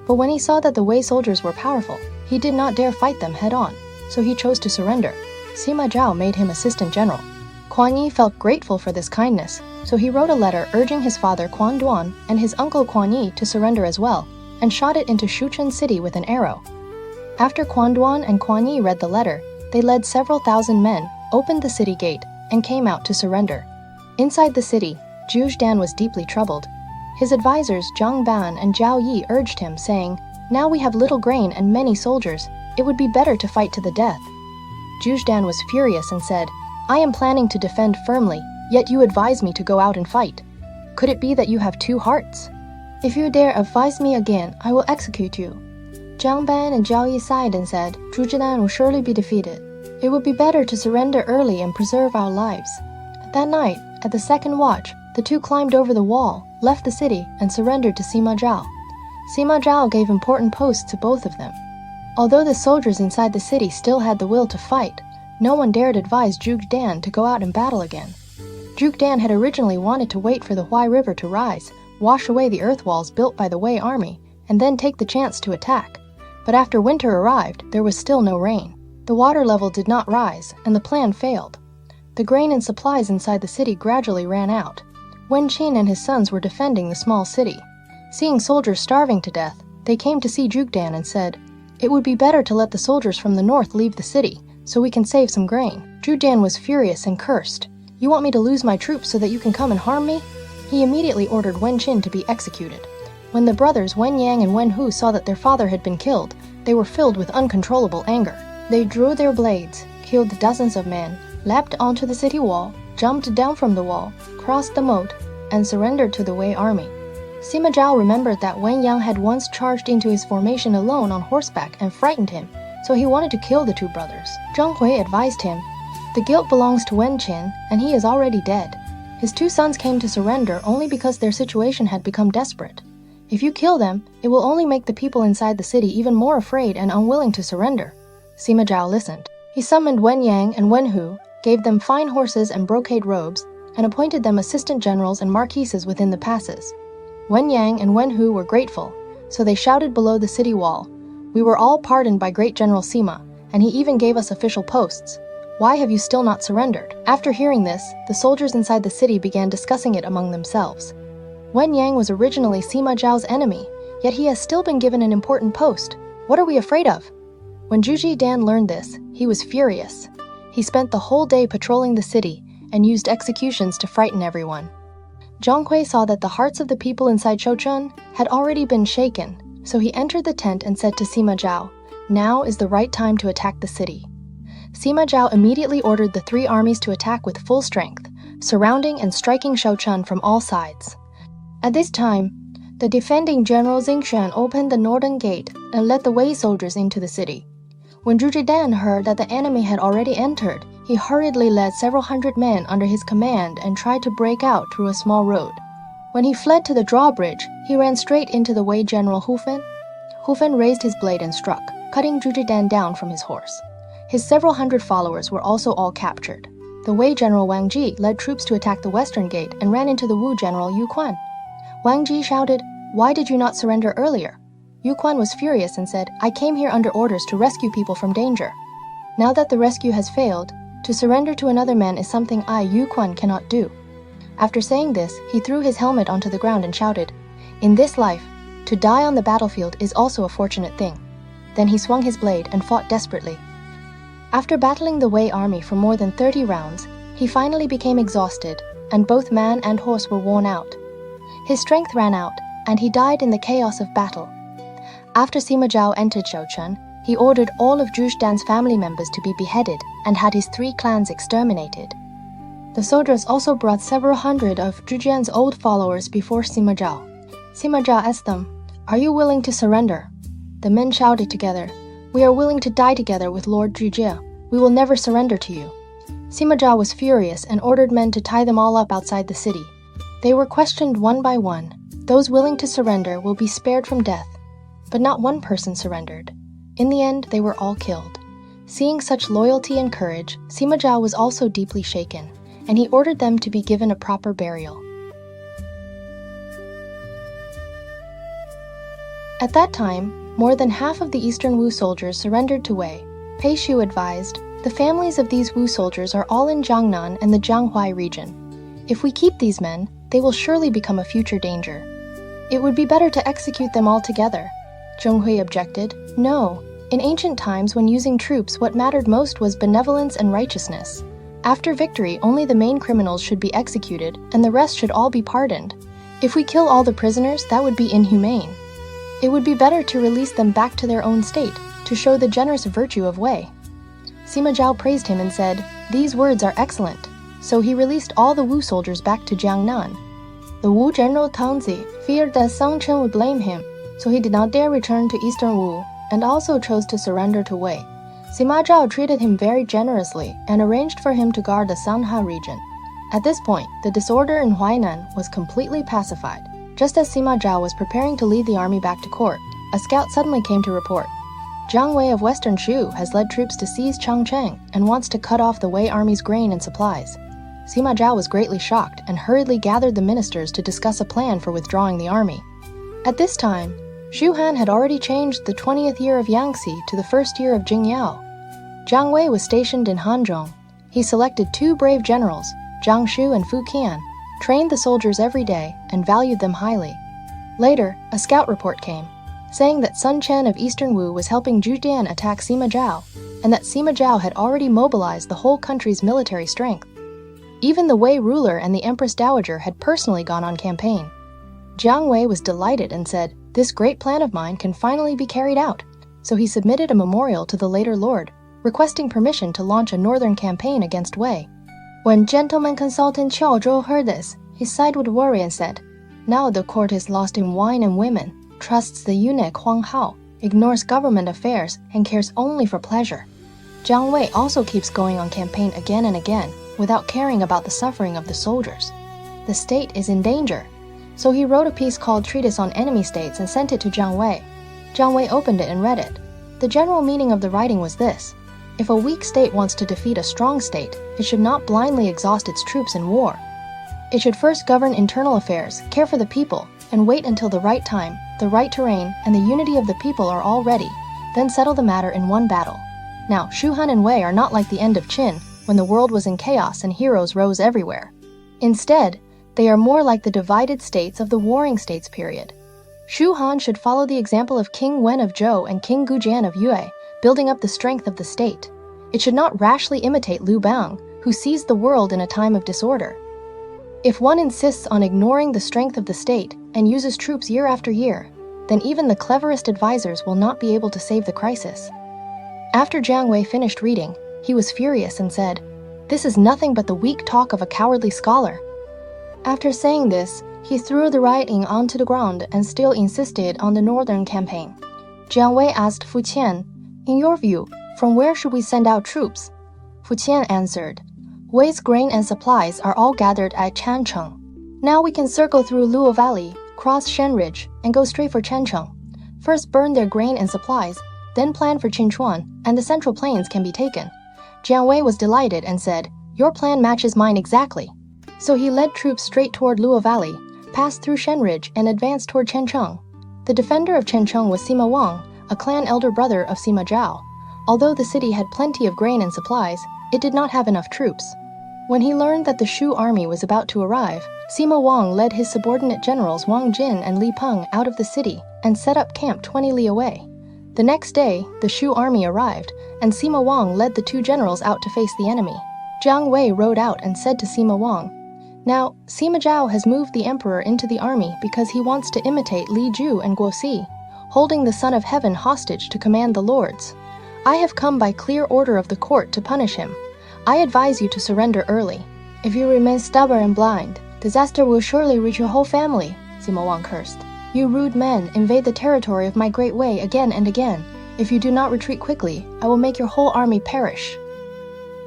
but when he saw that the Wei soldiers were powerful, he did not dare fight them head-on, so he chose to surrender. Sima Zhao made him assistant general. Quan Yi felt grateful for this kindness, so he wrote a letter urging his father Quan Duan and his uncle Quan Yi to surrender as well, and shot it into Shouchun city with an arrow. After Quan Duan and Quan Yi read the letter, they led several thousand men, opened the city gate, and came out to surrender. Inside the city, Zhu Dan was deeply troubled. His advisors Zhang Ban and Zhao Yi urged him, saying, "Now we have little grain and many soldiers. It would be better to fight to the death." Zhu Dan was furious and said, "I am planning to defend firmly, yet you advise me to go out and fight. Could it be that you have 2 hearts? If you dare advise me again, I will execute you." Zhang Ban and Zhao Yi sighed and said, "Zhu Dan will surely be defeated. It would be better to surrender early and preserve our lives." That night, at the second watch, the 2 climbed over the wall, left the city, and surrendered to Sima Zhao. Sima Zhao gave important posts to both of them. Although the soldiers inside the city still had the will to fight, no one dared advise Zhu Dan to go out and battle again. Zhu Dan had originally wanted to wait for the Huai River to rise, wash away the earth walls built by the Wei army, and then take the chance to attack. But after winter arrived, there was still no rain. The water level did not rise, and the plan failed. The grain and supplies inside the city gradually ran out. Wen Qin and his sons were defending the small city. Seeing soldiers starving to death, they came to see Zhu Dan and said, "It would be better to let the soldiers from the north leave the city, so we can save some grain." Zhu Dan was furious and cursed. "You want me to lose my troops so that you can come and harm me?" He immediately ordered Wen Qin to be executed. When the brothers Wen Yang and Wen Hu saw that their father had been killed, they were filled with uncontrollable anger. They drew their blades, killed dozens of men, leapt onto the city wall, jumped down from the wall, crossed the moat, and surrendered to the Wei army. Sima Zhao remembered that Wen Yang had once charged into his formation alone on horseback and frightened him, so he wanted to kill the 2 brothers. Zhang Hui advised him, "The guilt belongs to Wen Qin, and he is already dead. His 2 sons came to surrender only because their situation had become desperate. If you kill them, it will only make the people inside the city even more afraid and unwilling to surrender." Sima Zhao listened. He summoned Wen Yang and Wen Hu, gave them fine horses and brocade robes, and appointed them assistant generals and marquises within the passes. Wen Yang and Wen Hu were grateful, so they shouted below the city wall, "We were all pardoned by Great General Sima, and he even gave us official posts. Why have you still not surrendered?" After hearing this, the soldiers inside the city began discussing it among themselves. Wen Yang was originally Sima Zhao's enemy, yet he has still been given an important post. What are we afraid of? When Zhu Dan learned this, he was furious. He spent the whole day patrolling the city and used executions to frighten everyone. Zhang Hui saw that the hearts of the people inside Shouchun had already been shaken, so he entered the tent and said to Sima Zhao, "Now is the right time to attack the city." Sima Zhao immediately ordered the 3 armies to attack with full strength, surrounding and striking Shaochun from all sides. At this time, the defending general Zhengyuan opened the northern gate and led the Wei soldiers into the city. When Guanqiu Dian heard that the enemy had already entered, he hurriedly led several hundred men under his command and tried to break out through a small road. When he fled to the drawbridge, he ran straight into the Wei general Hu Fen. Hu Fen raised his blade and struck, cutting Guanqiu Dian down from his horse. His several hundred followers were also all captured. The Wei general Wang Ji led troops to attack the western gate and ran into the Wu general Yu Quan. Wang Ji shouted, "Why did you not surrender earlier?" Yu Quan was furious and said, "I came here under orders to rescue people from danger. Now that the rescue has failed, to surrender to another man is something I, Yu Quan, cannot do." After saying this, he threw his helmet onto the ground and shouted, "In this life, to die on the battlefield is also a fortunate thing." Then he swung his blade and fought desperately. After battling the Wei army for more than 30 rounds, he finally became exhausted, and both man and horse were worn out. His strength ran out, and he died in the chaos of battle. After Sima Zhao entered Shaochun, he ordered all of Zhuge Dan's family members to be beheaded and had his 3 clans exterminated. The soldiers also brought several hundred of Zhuge Dan's old followers before Sima Zhao. Sima Zhao asked them, "Are you willing to surrender?" The men shouted together, "We are willing to die together with Lord Zhuge. We will never surrender to you." Sima Zhao was furious and ordered men to tie them all up outside the city. They were questioned one by one. Those willing to surrender will be spared from death. But not one person surrendered. In the end, they were all killed. Seeing such loyalty and courage, Sima Zhao was also deeply shaken, and he ordered them to be given a proper burial. At that time, more than half of the Eastern Wu soldiers surrendered to Wei. Pei Shu advised, "The families of these Wu soldiers are all in Jiangnan and the Jianghuai region. If we keep these men, they will surely become a future danger. It would be better to execute them all together." Zheng Hui objected, "No. In ancient times, when using troops, what mattered most was benevolence and righteousness. After victory, only the main criminals should be executed, and the rest should all be pardoned. If we kill all the prisoners, that would be inhumane. It would be better to release them back to their own state, to show the generous virtue of Wei." Sima Zhao praised him and said, "These words are excellent." So he released all the Wu soldiers back to Jiangnan. The Wu general Tangzi feared that Sang Chen would blame him, so he did not dare return to Eastern Wu, and also chose to surrender to Wei. Sima Zhao treated him very generously and arranged for him to guard the Sanha region. At this point, the disorder in Huainan was completely pacified. Just as Sima Zhao was preparing to lead the army back to court, a scout suddenly came to report. Jiang Wei of Western Shu has led troops to seize Changcheng and wants to cut off the Wei army's grain and supplies. Sima Zhao was greatly shocked and hurriedly gathered the ministers to discuss a plan for withdrawing the army. At this time, Shu Han had already changed the 20th year of Yangtze to the first year of Jingyao. Jiang Wei was stationed in Hanzhong. He selected 2 brave generals, Zhang Shu and Fu Qian, trained the soldiers every day, and valued them highly. Later, a scout report came, saying that Sun Chen of Eastern Wu was helping Zhu Dian attack Sima Zhao, and that Sima Zhao had already mobilized the whole country's military strength. Even the Wei ruler and the Empress Dowager had personally gone on campaign. Jiang Wei was delighted and said, "This great plan of mine can finally be carried out." So he submitted a memorial to the later lord, requesting permission to launch a northern campaign against Wei. When gentleman consultant Qiao Zhou heard this, he sighed with worry and said, "Now the court is lost in wine and women, trusts the eunuch Huang Hao, ignores government affairs, and cares only for pleasure. Jiang Wei also keeps going on campaign again and again, without caring about the suffering of the soldiers. The state is in danger." So he wrote a piece called Treatise on Enemy States and sent it to Jiang Wei. Jiang Wei opened it and read it. The general meaning of the writing was this: if a weak state wants to defeat a strong state, it should not blindly exhaust its troops in war. It should first govern internal affairs, care for the people, and wait until the right time, the right terrain, and the unity of the people are all ready, then settle the matter in one battle. Now, Shu Han and Wei are not like the end of Qin, when the world was in chaos and heroes rose everywhere. Instead, they are more like the divided states of the Warring States period. Shu Han should follow the example of King Wen of Zhou and King Gu Jian of Yue, building up the strength of the state. It should not rashly imitate Liu Bang, who seized the world in a time of disorder. If one insists on ignoring the strength of the state and uses troops year after year, then even the cleverest advisors will not be able to save the crisis. After Jiang Wei finished reading, he was furious and said, This is nothing but the weak talk of a cowardly scholar." After saying this, he threw the writing onto the ground and still insisted on the northern campaign. Jiang Wei asked Fu Qian, "In your view, from where should we send out troops?" Fu Qian answered, "Wei's grain and supplies are all gathered at Chancheng. Now we can circle through Luo Valley, cross Shan Ridge, and go straight for Chancheng. First burn their grain and supplies, then plan for Qinchuan, and the central plains can be taken." Jiang Wei was delighted and said, "Your plan matches mine exactly." So he led troops straight toward Luo Valley, passed through Shan Ridge, and advanced toward Chancheng. The defender of Chancheng was Sima Wang, a clan elder brother of Sima Zhao. Although the city had plenty of grain and supplies, it did not have enough troops. When he learned that the Shu army was about to arrive, Sima Wang led his subordinate generals Wang Jin and Li Peng out of the city and set up camp 20 li away. The next day, the Shu army arrived, and Sima Wang led the two generals out to face the enemy. Jiang Wei rode out and said to Sima Wang, "Now, Sima Zhao has moved the emperor into the army because he wants to imitate Li Ju and Guoxi, holding the Son of Heaven hostage to command the lords. I have come by clear order of the court to punish him. I advise you to surrender early. If you remain stubborn and blind, disaster will surely reach your whole family," Sima Wang cursed. "You rude men invade the territory of my great Wei again and again. If you do not retreat quickly, I will make your whole army perish."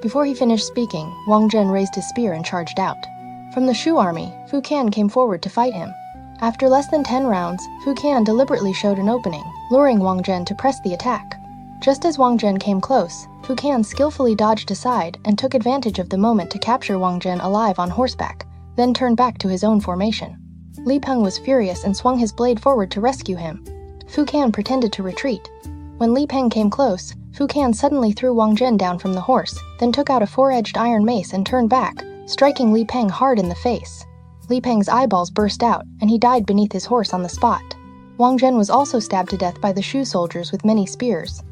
Before he finished speaking, Wang Zhen raised his spear and charged out. From the Shu army, Fu Qian came forward to fight him. After less than 10 rounds, Fu Qian deliberately showed an opening, luring Wang Zhen to press the attack. Just as Wang Zhen came close, Fu Qian skillfully dodged aside and took advantage of the moment to capture Wang Zhen alive on horseback, then turned back to his own formation. Li Peng was furious and swung his blade forward to rescue him. Fu Qian pretended to retreat. When Li Peng came close, Fu Qian suddenly threw Wang Zhen down from the horse, then took out a 4-edged iron mace and turned back, striking Li Peng hard in the face. Li Peng's eyeballs burst out, and he died beneath his horse on the spot. Wang Zhen was also stabbed to death by the Shu soldiers with many spears.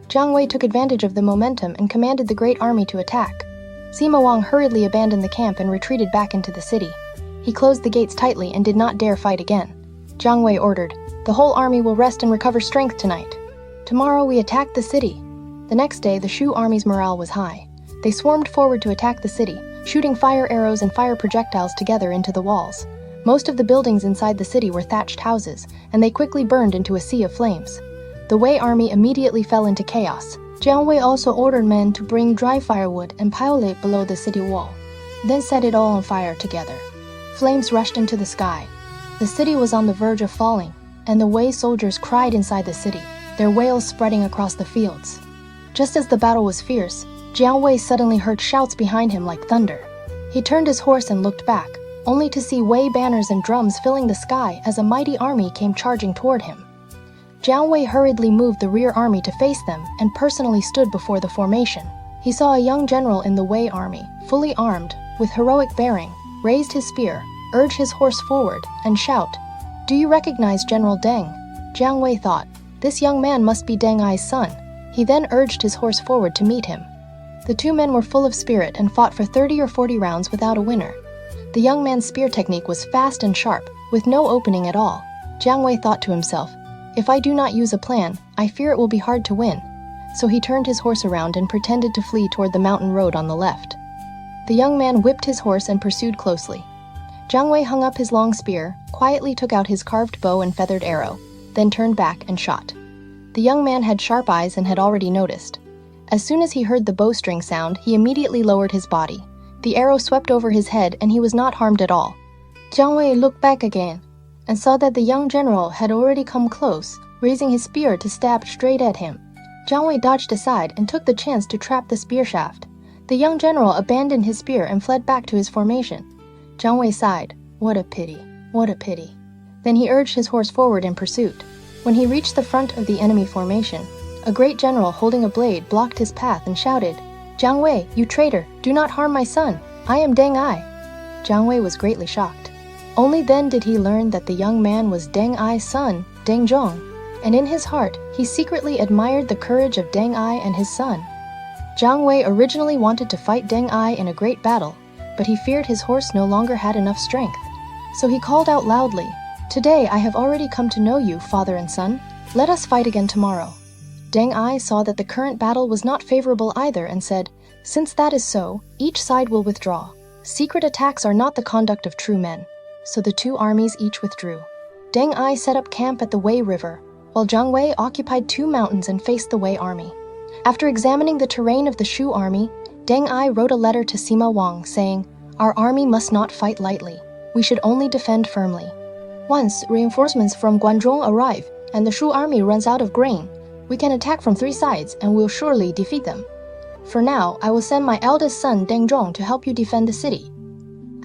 Jiang Wei took advantage of the momentum and commanded the great army to attack. Sima Wang hurriedly abandoned the camp and retreated back into the city. He closed the gates tightly and did not dare fight again. Jiang Wei ordered, "The whole army will rest and recover strength tonight. Tomorrow we attack the city." The next day, the Shu army's morale was high. They swarmed forward to attack the city, shooting fire arrows and fire projectiles together into the walls. Most of the buildings inside the city were thatched houses, and they quickly burned into a sea of flames. The Wei army immediately fell into chaos. Jiang Wei also ordered men to bring dry firewood and pile it below the city wall, then set it all on fire together. Flames rushed into the sky. The city was on the verge of falling, and the Wei soldiers cried inside the city, their wails spreading across the fields. Just as the battle was fierce, Jiang Wei suddenly heard shouts behind him like thunder. He turned his horse and looked back, only to see Wei banners and drums filling the sky as a mighty army came charging toward him. Jiang Wei hurriedly moved the rear army to face them and personally stood before the formation. He saw a young general in the Wei army, fully armed, with heroic bearing, raised his spear, urge his horse forward, and shout, "Do you recognize General Deng?" Jiang Wei thought, "This young man must be Deng Ai's son." He then urged his horse forward to meet him. The two men were full of spirit and fought for 30 or 40 rounds without a winner. The young man's spear technique was fast and sharp, with no opening at all. Jiang Wei thought to himself, "If I do not use a plan, I fear it will be hard to win." So he turned his horse around and pretended to flee toward the mountain road on the left. The young man whipped his horse and pursued closely. Jiang Wei hung up his long spear, quietly took out his carved bow and feathered arrow, then turned back and shot. The young man had sharp eyes and had already noticed. As soon as he heard the bowstring sound, he immediately lowered his body. The arrow swept over his head and he was not harmed at all. Jiang Wei looked back again and saw that the young general had already come close, raising his spear to stab straight at him. Jiang Wei dodged aside and took the chance to trap the spear shaft. The young general abandoned his spear and fled back to his formation. Jiang Wei sighed, "What a pity, what a pity." Then he urged his horse forward in pursuit. When he reached the front of the enemy formation, a great general holding a blade blocked his path and shouted, "Jiang Wei, you traitor, do not harm my son. I am Deng Ai." Jiang Wei was greatly shocked. Only then did he learn that the young man was Deng Ai's son, Deng Zhong, and in his heart, he secretly admired the courage of Deng Ai and his son. Jiang Wei originally wanted to fight Deng Ai in a great battle, but he feared his horse no longer had enough strength. So he called out loudly, "Today I have already come to know you, father and son. Let us fight again tomorrow." Deng Ai saw that the current battle was not favorable either and said, Since that is so, each side will withdraw. Secret attacks are not the conduct of true men. So the two armies each withdrew. Deng Ai set up camp at the Wei River, while Jiang Wei occupied 2 mountains and faced the Wei army. After examining the terrain of the Shu army, Deng Ai wrote a letter to Sima Wang saying, "Our army must not fight lightly. We should only defend firmly. Once reinforcements from Guanzhou arrive and the Shu army runs out of grain, we can attack from 3 sides and will surely defeat them. For now, I will send my eldest son Deng Zhong to help you defend the city."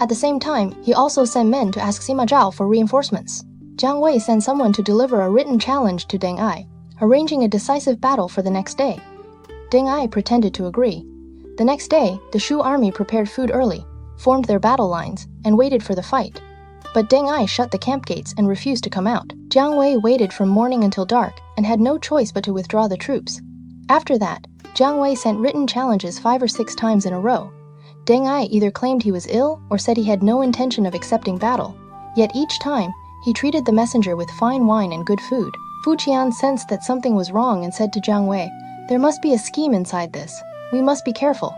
At the same time, he also sent men to ask Sima Zhao for reinforcements. Jiang Wei sent someone to deliver a written challenge to Deng Ai, arranging a decisive battle for the next day. Deng Ai pretended to agree. The next day, the Shu army prepared food early, formed their battle lines, and waited for the fight. But Deng Ai shut the camp gates and refused to come out. Jiang Wei waited from morning until dark and had no choice but to withdraw the troops. After that, Jiang Wei sent written challenges 5 or 6 times in a row. Deng Ai either claimed he was ill or said he had no intention of accepting battle. Yet each time, he treated the messenger with fine wine and good food. Fu Qian sensed that something was wrong and said to Jiang Wei, "There must be a scheme inside this. We must be careful."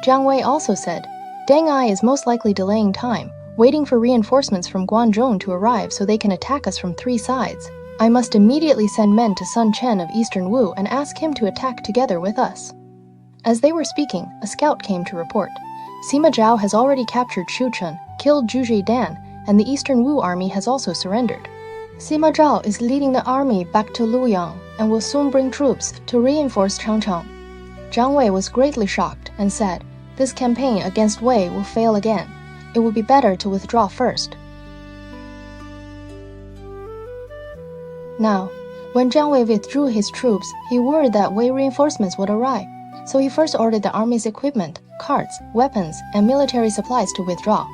Jiang Wei also said, "Deng Ai is most likely delaying time, waiting for reinforcements from Guanzhou to arrive so they can attack us from 3 sides. I must immediately send men to Sun Chen of Eastern Wu and ask him to attack together with us." As they were speaking, a scout came to report. Sima Zhao has already captured Shuchen, killed Guanqiu Dian, and the Eastern Wu army has also surrendered. Sima Zhao is leading the army back to Luoyang and will soon bring troops to reinforce Changcheng. Jiang Wei was greatly shocked and said, "This campaign against Wei will fail again. It would be better to withdraw first." Now, when Jiang Wei withdrew his troops, he worried that Wei reinforcements would arrive. So he first ordered the army's equipment, carts, weapons, and military supplies to withdraw.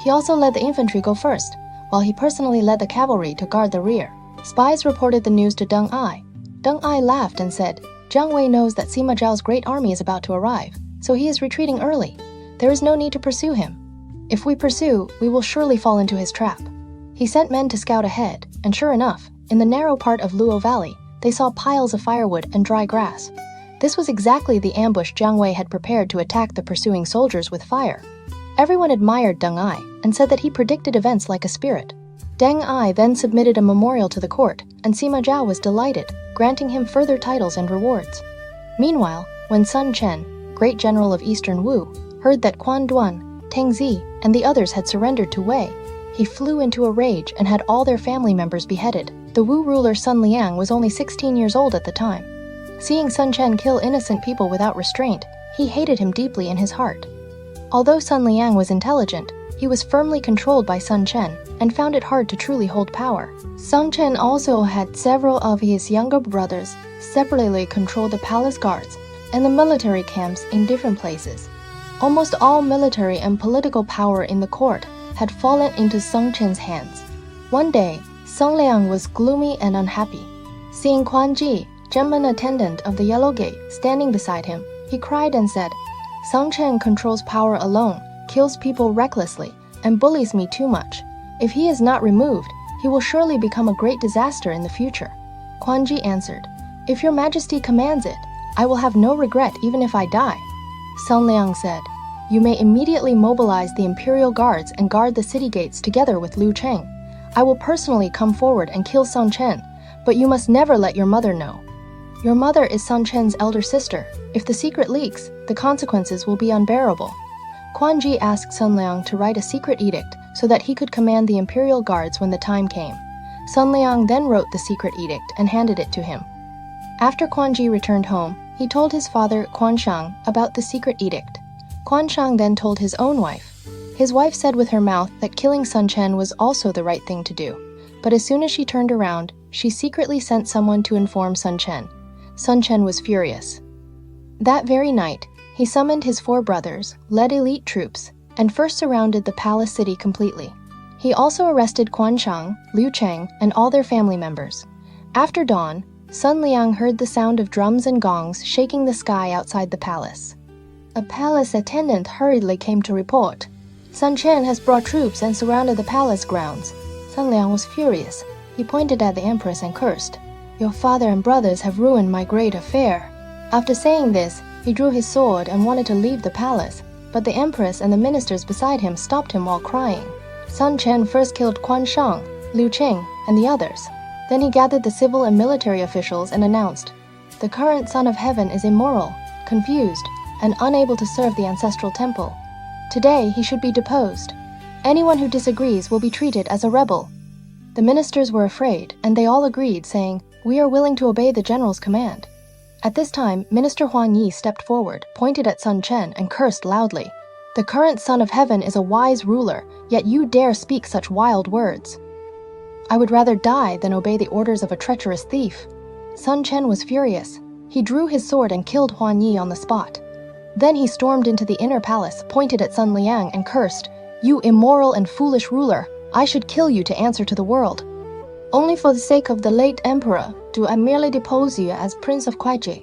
He also let the infantry go first, while he personally led the cavalry to guard the rear. Spies reported the news to Deng Ai. Deng Ai laughed and said, "Jiang Wei knows that Sima Zhao's great army is about to arrive, so he is retreating early. There is no need to pursue him. If we pursue, we will surely fall into his trap." He sent men to scout ahead, and sure enough, in the narrow part of Luo Valley, they saw piles of firewood and dry grass. This was exactly the ambush Jiang Wei had prepared to attack the pursuing soldiers with fire. Everyone admired Deng Ai and said that he predicted events like a spirit. Deng Ai then submitted a memorial to the court, and Sima Zhao was delighted, granting him further titles and rewards. Meanwhile, when Sun Chen, great general of Eastern Wu, heard that Quan Duan, Teng Zi, and the others had surrendered to Wei, he flew into a rage and had all their family members beheaded. The Wu ruler Sun Liang was only 16 years old at the time. Seeing Sun Chen kill innocent people without restraint, he hated him deeply in his heart. Although Sun Liang was intelligent, he was firmly controlled by Sun Chen and found it hard to truly hold power. Sun Chen also had several of his younger brothers separately control the palace guards and the military camps in different places. Almost all military and political power in the court had fallen into Sun Chen's hands. One day, Sun Liang was gloomy and unhappy. Seeing Quan Ji, gentleman attendant of the Yellow Gate, standing beside him, he cried and said, "Sun Chen controls power alone, kills people recklessly, and bullies me too much. If he is not removed, he will surely become a great disaster in the future." Quan Ji answered, "If your majesty commands it, I will have no regret even if I die." Sun Liang said, "You may immediately mobilize the imperial guards and guard the city gates together with Liu Cheng. I will personally come forward and kill Sun Chen, but you must never let your mother know. Your mother is Sun Chen's elder sister. If the secret leaks, the consequences will be unbearable." Quan Ji asked Sun Liang to write a secret edict so that he could command the imperial guards when the time came. Sun Liang then wrote the secret edict and handed it to him. After Quan Ji returned home, he told his father Quan Shang about the secret edict. Quan Shang then told his own wife. His wife said with her mouth that killing Sun Chen was also the right thing to do, but as soon as she turned around, she secretly sent someone to inform Sun Chen. Sun Chen was furious. That very night, he summoned his 4 brothers, led elite troops, and first surrounded the palace city completely. He also arrested Quan Shang, Liu Cheng, and all their family members. After dawn, Sun Liang heard the sound of drums and gongs shaking the sky outside the palace. A palace attendant hurriedly came to report. "Sun Chen has brought troops and surrounded the palace grounds." Sun Liang was furious. He pointed at the empress and cursed. "Your father and brothers have ruined my great affair." After saying this, He drew his sword and wanted to leave the palace, but the empress and the ministers beside him stopped him while crying. Sun Chen first killed Quan Shang, Liu Qing, and the others. Then he gathered the civil and military officials and announced, "The current Son of Heaven is immoral, confused, and unable to serve the ancestral temple. Today he should be deposed. Anyone who disagrees will be treated as a rebel." The ministers were afraid, and they all agreed, saying, "We are willing to obey the general's command." At this time, Minister Huan Yi stepped forward, pointed at Sun Chen, and cursed loudly. "The current Son of Heaven is a wise ruler, yet you dare speak such wild words. I would rather die than obey the orders of a treacherous thief." Sun Chen was furious. He drew his sword and killed Huan Yi on the spot. Then he stormed into the inner palace, pointed at Sun Liang, and cursed, "You immoral and foolish ruler, I should kill you to answer to the world. Only for the sake of the late emperor do I merely depose you as Prince of Guanqiu."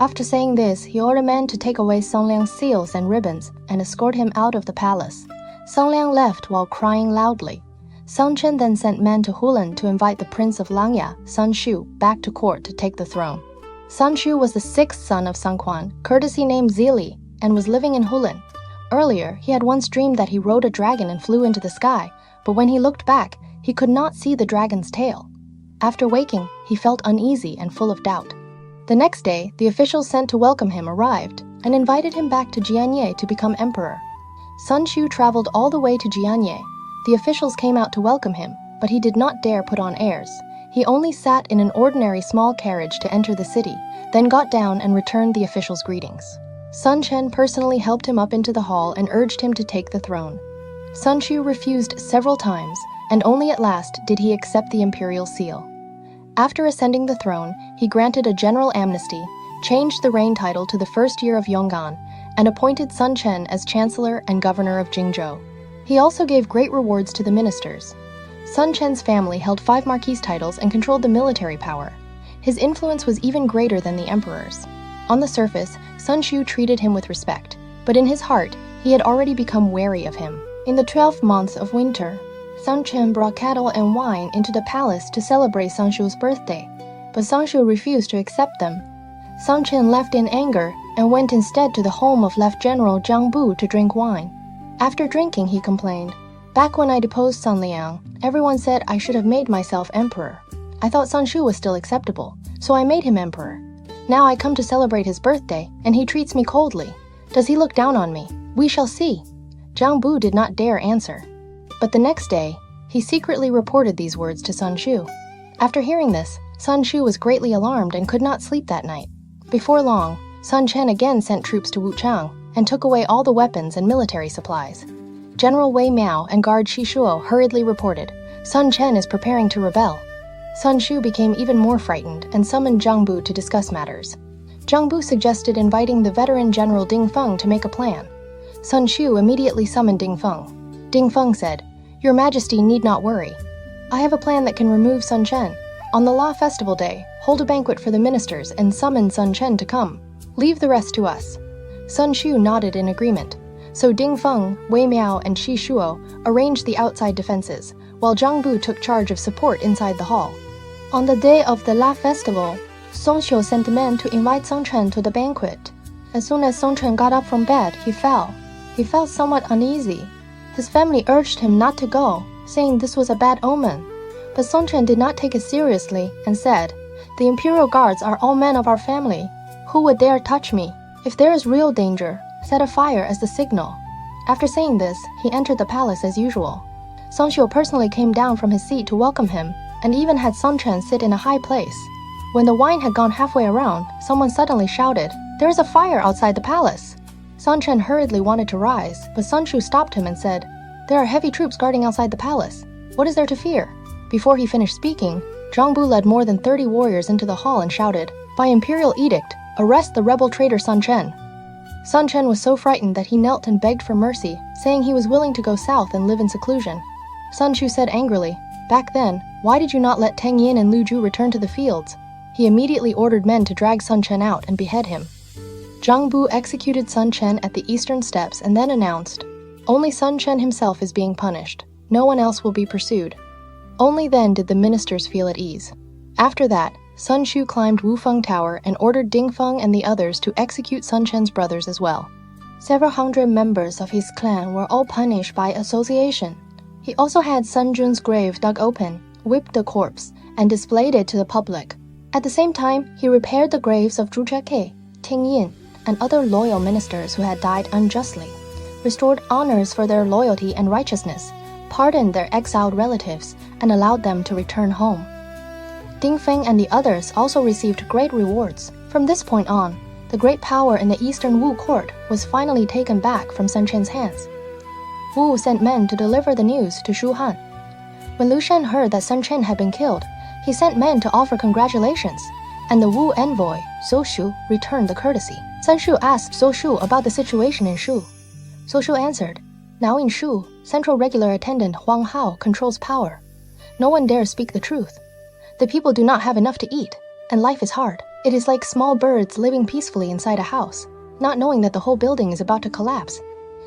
After saying this, he ordered men to take away Sun Liang's seals and ribbons and escort him out of the palace. Sun Liang left while crying loudly. Sun Chen then sent men to Hulan to invite the Prince of Langya, Sun Shu, back to court to take the throne. Sun Shu was the sixth son of Sun Quan, courtesy named Zili, and was living in Hulan. Earlier, he had once dreamed that he rode a dragon and flew into the sky, but when he looked back, he could not see the dragon's tail. After waking, he felt uneasy and full of doubt. The next day, the officials sent to welcome him arrived and invited him back to Jianye to become emperor. Sun Shu traveled all the way to Jianye. The officials came out to welcome him, but he did not dare put on airs. He only sat in an ordinary small carriage to enter the city, then got down and returned the officials' greetings. Sun Chen personally helped him up into the hall and urged him to take the throne. Sun Shu refused several times, and only at last did he accept the imperial seal. After ascending the throne, he granted a general amnesty, changed the reign title to the first year of Yong'an, and appointed Sun Chen as chancellor and governor of Jingzhou. He also gave great rewards to the ministers. Sun Chen's family held 5 marquise titles and controlled the military power. His influence was even greater than the emperor's. On the surface, Sun Shu treated him with respect, but in his heart, he had already become wary of him. In the 12th month of winter, Sun Chen brought cattle and wine into the palace to celebrate Sun Shu's birthday, but Sun Shu refused to accept them. Sun Chen left in anger and went instead to the home of Lieutenant General Zhang Bu to drink wine. After drinking, he complained, "Back when I deposed Sun Liang, everyone said I should have made myself emperor. I thought Sun Shu was still acceptable, so I made him emperor. Now I come to celebrate his birthday, and he treats me coldly. Does he look down on me? We shall see." Zhang Bu did not dare answer. But the next day, he secretly reported these words to Sun Shu. After hearing this, Sun Shu was greatly alarmed and could not sleep that night. Before long, Sun Chen again sent troops to Wuchang and took away all the weapons and military supplies. General Wei Miao and guard Shi Shuo hurriedly reported, "Sun Chen is preparing to rebel." Sun Shu became even more frightened and summoned Zhang Bu to discuss matters. Zhang Bu suggested inviting the veteran General Ding Feng to make a plan. Sun Shu immediately summoned Ding Feng. Ding Feng said, "Your Majesty need not worry. I have a plan that can remove Sun Chen. On the Law Festival Day, hold a banquet for the ministers and summon Sun Chen to come. Leave the rest to us." Sun Shu nodded in agreement. So Ding Feng, Wei Miao, and Shi Shuo arranged the outside defenses, while Zhang Bu took charge of support inside the hall. On the day of the La Festival, Song Xiu sent men to invite Sun Chen to the banquet. As soon as Sun Chen got up from bed, he fell. He felt somewhat uneasy. His family urged him not to go, saying this was a bad omen. But Sun Chen did not take it seriously and said, "The imperial guards are all men of our family. Who would dare touch me? If there is real danger, set a fire as the signal." After saying this, he entered the palace as usual. Song Xiu personally came down from his seat to welcome him, and even had Sun Chen sit in a high place. When the wine had gone halfway around, someone suddenly shouted, "There is a fire outside the palace!" Sun Chen hurriedly wanted to rise, but Sun Shu stopped him and said, "There are heavy troops guarding outside the palace. What is there to fear?" Before he finished speaking, Zhang Bu led more than 30 warriors into the hall and shouted, "By imperial edict, arrest the rebel traitor Sun Chen." Sun Chen was so frightened that he knelt and begged for mercy, saying he was willing to go south and live in seclusion. Sun Shu said angrily, "Back then, why did you not let Teng Yin and Lu Zhu return to the fields?" He immediately ordered men to drag Sun Chen out and behead him. Zhang Bu executed Sun Chen at the eastern steps and then announced, "Only Sun Chen himself is being punished. No one else will be pursued." Only then did the ministers feel at ease. After that, Sun Shu climbed Wufeng Tower and ordered Ding Feng and the others to execute Sun Chen's brothers as well. Several hundred members of his clan were all punished by association. He also had Sun Jun's grave dug open, whipped the corpse, and displayed it to the public. At the same time, he repaired the graves of Zhu Zheke, Ting Yin, and other loyal ministers who had died unjustly, restored honors for their loyalty and righteousness, pardoned their exiled relatives, and allowed them to return home. Ding Feng and the others also received great rewards. From this point on, the great power in the eastern Wu court was finally taken back from Sun Chen's hands. Wu sent men to deliver the news to Shu Han. When Lu Shen heard that Sun Chen had been killed, he sent men to offer congratulations, and the Wu envoy, Zhou Shu, returned the courtesy. Sun Shu asked Zhou Shu about the situation in Shu. Zhou Shu answered, "Now in Shu, Central Regular Attendant Huang Hao controls power. No one dares speak the truth. The people do not have enough to eat, and life is hard. It is like small birds living peacefully inside a house, not knowing that the whole building is about to collapse."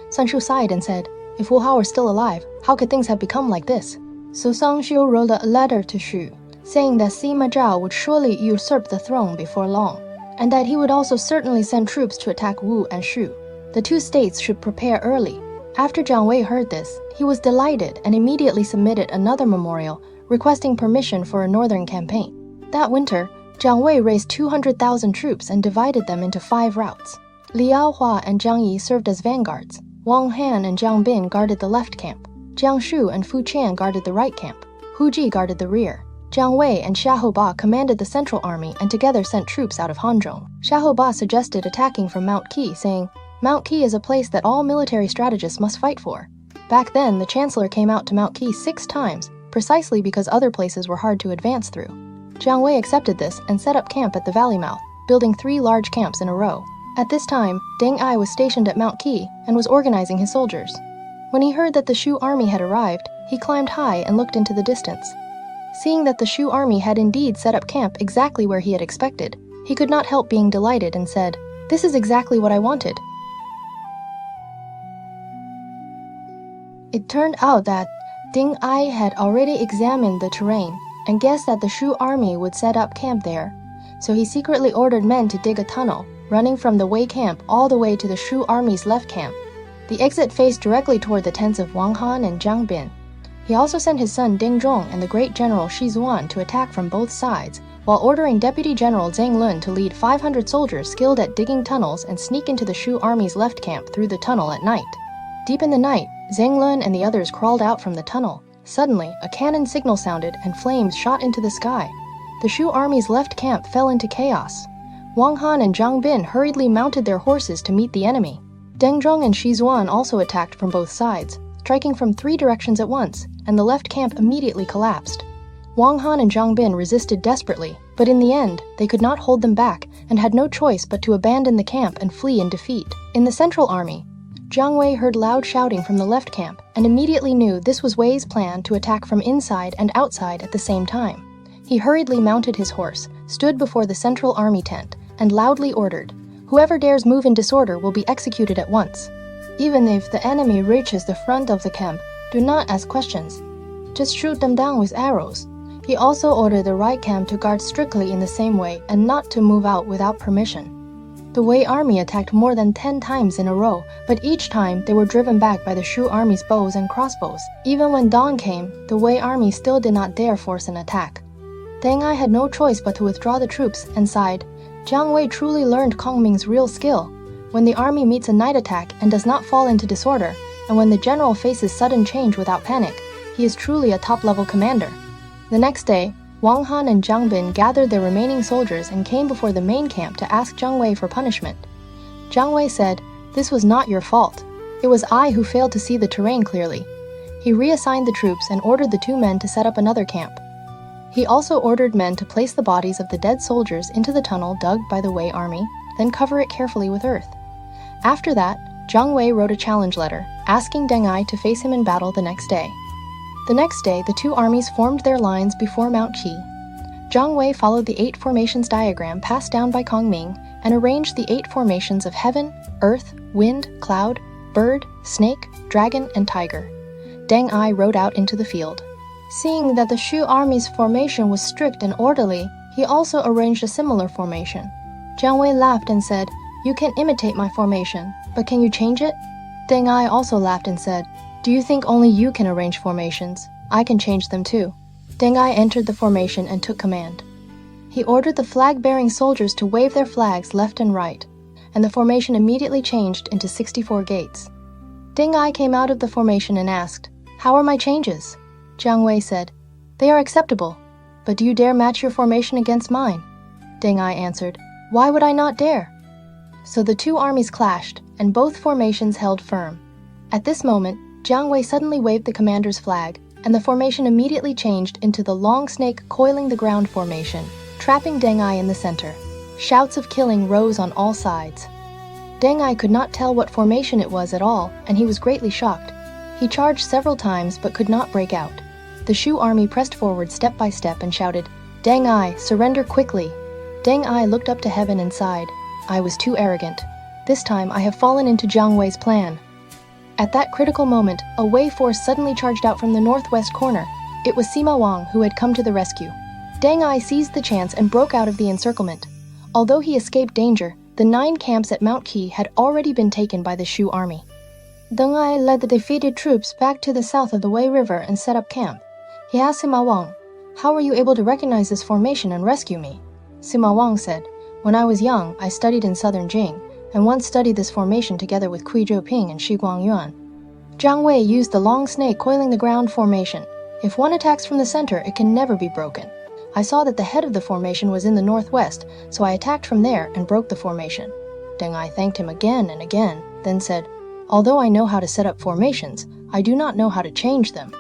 Sun Shu sighed and said, "If Wu Hao were still alive, how could things have become like this?" So Sun Shu wrote a letter to Shu, saying that Sima Zhao would surely usurp the throne before long, and that he would also certainly send troops to attack Wu and Shu. The two states should prepare early. After Jiang Wei heard this, he was delighted and immediately submitted another memorial requesting permission for a northern campaign. That winter, Jiang Wei raised 200,000 troops and divided them into 5 routes. Liao Hua and Jiang Yi served as vanguards. Wang Han and Jiang Bin guarded the left camp. Jiang Shu and Fu Qian guarded the right camp. Hu Ji guarded the rear. Jiang Wei and Xiahou Ba commanded the central army and together sent troops out of Hanzhong. Xiahou Ba suggested attacking from Mount Qi, saying, "Mount Qi is a place that all military strategists must fight for." Back then, the chancellor came out to Mount Qi 6 times, precisely because other places were hard to advance through. Jiang Wei accepted this and set up camp at the valley mouth, building 3 large camps in a row. At this time, Deng Ai was stationed at Mount Qi and was organizing his soldiers. When he heard that the Shu army had arrived, he climbed high and looked into the distance. Seeing that the Shu army had indeed set up camp exactly where he had expected, he could not help being delighted and said, "This is exactly what I wanted." It turned out that Deng Ai had already examined the terrain and guessed that the Shu army would set up camp there, so he secretly ordered men to dig a tunnel, running from the Wei camp all the way to the Shu army's left camp. The exit faced directly toward the tents of Wang Han and Jiang Bin. He also sent his son Ding Zhong and the great general Shi Zuan to attack from both sides, while ordering Deputy General Zhang Lun to lead 500 soldiers skilled at digging tunnels and sneak into the Shu army's left camp through the tunnel at night. Deep in the night, Zhang Lun and the others crawled out from the tunnel. Suddenly, a cannon signal sounded and flames shot into the sky. The Shu army's left camp fell into chaos. Wang Han and Jiang Bin hurriedly mounted their horses to meet the enemy. Deng Zhong and Shi Zuan also attacked from both sides, striking from 3 directions at once, and the left camp immediately collapsed. Wang Han and Jiang Bin resisted desperately, but in the end, they could not hold them back and had no choice but to abandon the camp and flee in defeat. In the central army, Jiang Wei heard loud shouting from the left camp and immediately knew this was Wei's plan to attack from inside and outside at the same time. He hurriedly mounted his horse, stood before the central army tent, and loudly ordered, "Whoever dares move in disorder will be executed at once. Even if the enemy reaches the front of the camp, do not ask questions. Just shoot them down with arrows." He also ordered the right camp to guard strictly in the same way and not to move out without permission. The Wei army attacked more than 10 times in a row, but each time they were driven back by the Shu army's bows and crossbows. Even when dawn came, the Wei army still did not dare force an attack. Deng Ai had no choice but to withdraw the troops and sighed, "Jiang Wei truly learned Kong Ming's real skill. When the army meets a night attack and does not fall into disorder, and when the general faces sudden change without panic, he is truly a top-level commander." The next day, Wang Han and Jiang Bin gathered their remaining soldiers and came before the main camp to ask Jiang Wei for punishment. Jiang Wei said, "This was not your fault. It was I who failed to see the terrain clearly." He reassigned the troops and ordered the 2 men to set up another camp. He also ordered men to place the bodies of the dead soldiers into the tunnel dug by the Wei army, then cover it carefully with earth. After that, Jiang Wei wrote a challenge letter, asking Deng Ai to face him in battle the next day. The next day, the 2 armies formed their lines before Mount Qi. Jiang Wei followed the 8 formations diagram passed down by Kong Ming and arranged the 8 formations of heaven, earth, wind, cloud, bird, snake, dragon, and tiger. Deng Ai rode out into the field. Seeing that the Shu army's formation was strict and orderly, He also arranged a similar formation. Jiang Wei laughed and said, "You can imitate my formation, but can you change it?" Deng Ai also laughed and said, "Do you think only you can arrange formations? I can change them too." Deng Ai entered the formation and took command. He ordered the flag-bearing soldiers to wave their flags left and right, and the formation immediately changed into 64 gates. Deng Ai came out of the formation and asked, "How are my changes?" Jiang Wei said, "They are acceptable, but do you dare match your formation against mine?" Deng Ai answered, "Why would I not dare?" So the two armies clashed, and both formations held firm. At this moment, Jiang Wei suddenly waved the commander's flag, and the formation immediately changed into the long snake coiling the ground formation, trapping Deng Ai in the center. Shouts of killing rose on all sides. Deng Ai could not tell what formation it was at all, and he was greatly shocked. He charged several times but could not break out. The Shu army pressed forward step by step and shouted, "Deng Ai, surrender quickly!" Deng Ai looked up to heaven and sighed, "I was too arrogant. This time I have fallen into Jiang Wei's plan." At that critical moment, a Wei force suddenly charged out from the northwest corner. It was Sima Wang who had come to the rescue. Deng Ai seized the chance and broke out of the encirclement. Although he escaped danger, the 9 camps at Mount Qi had already been taken by the Shu army. Deng Ai led the defeated troops back to the south of the Wei River and set up camp. He asked Sima Wang, "How were you able to recognize this formation and rescue me?" Sima Wang said, "When I was young, I studied in southern Jing, and once studied this formation together with Kui Zhouping and Shi Guangyuan." Jiang Wei used the long snake coiling the ground formation. If one attacks from the center, it can never be broken. I saw that the head of the formation was in the northwest, so I attacked from there and broke the formation. Deng Ai thanked him again and again, then said, "Although I know how to set up formations, I do not know how to change them.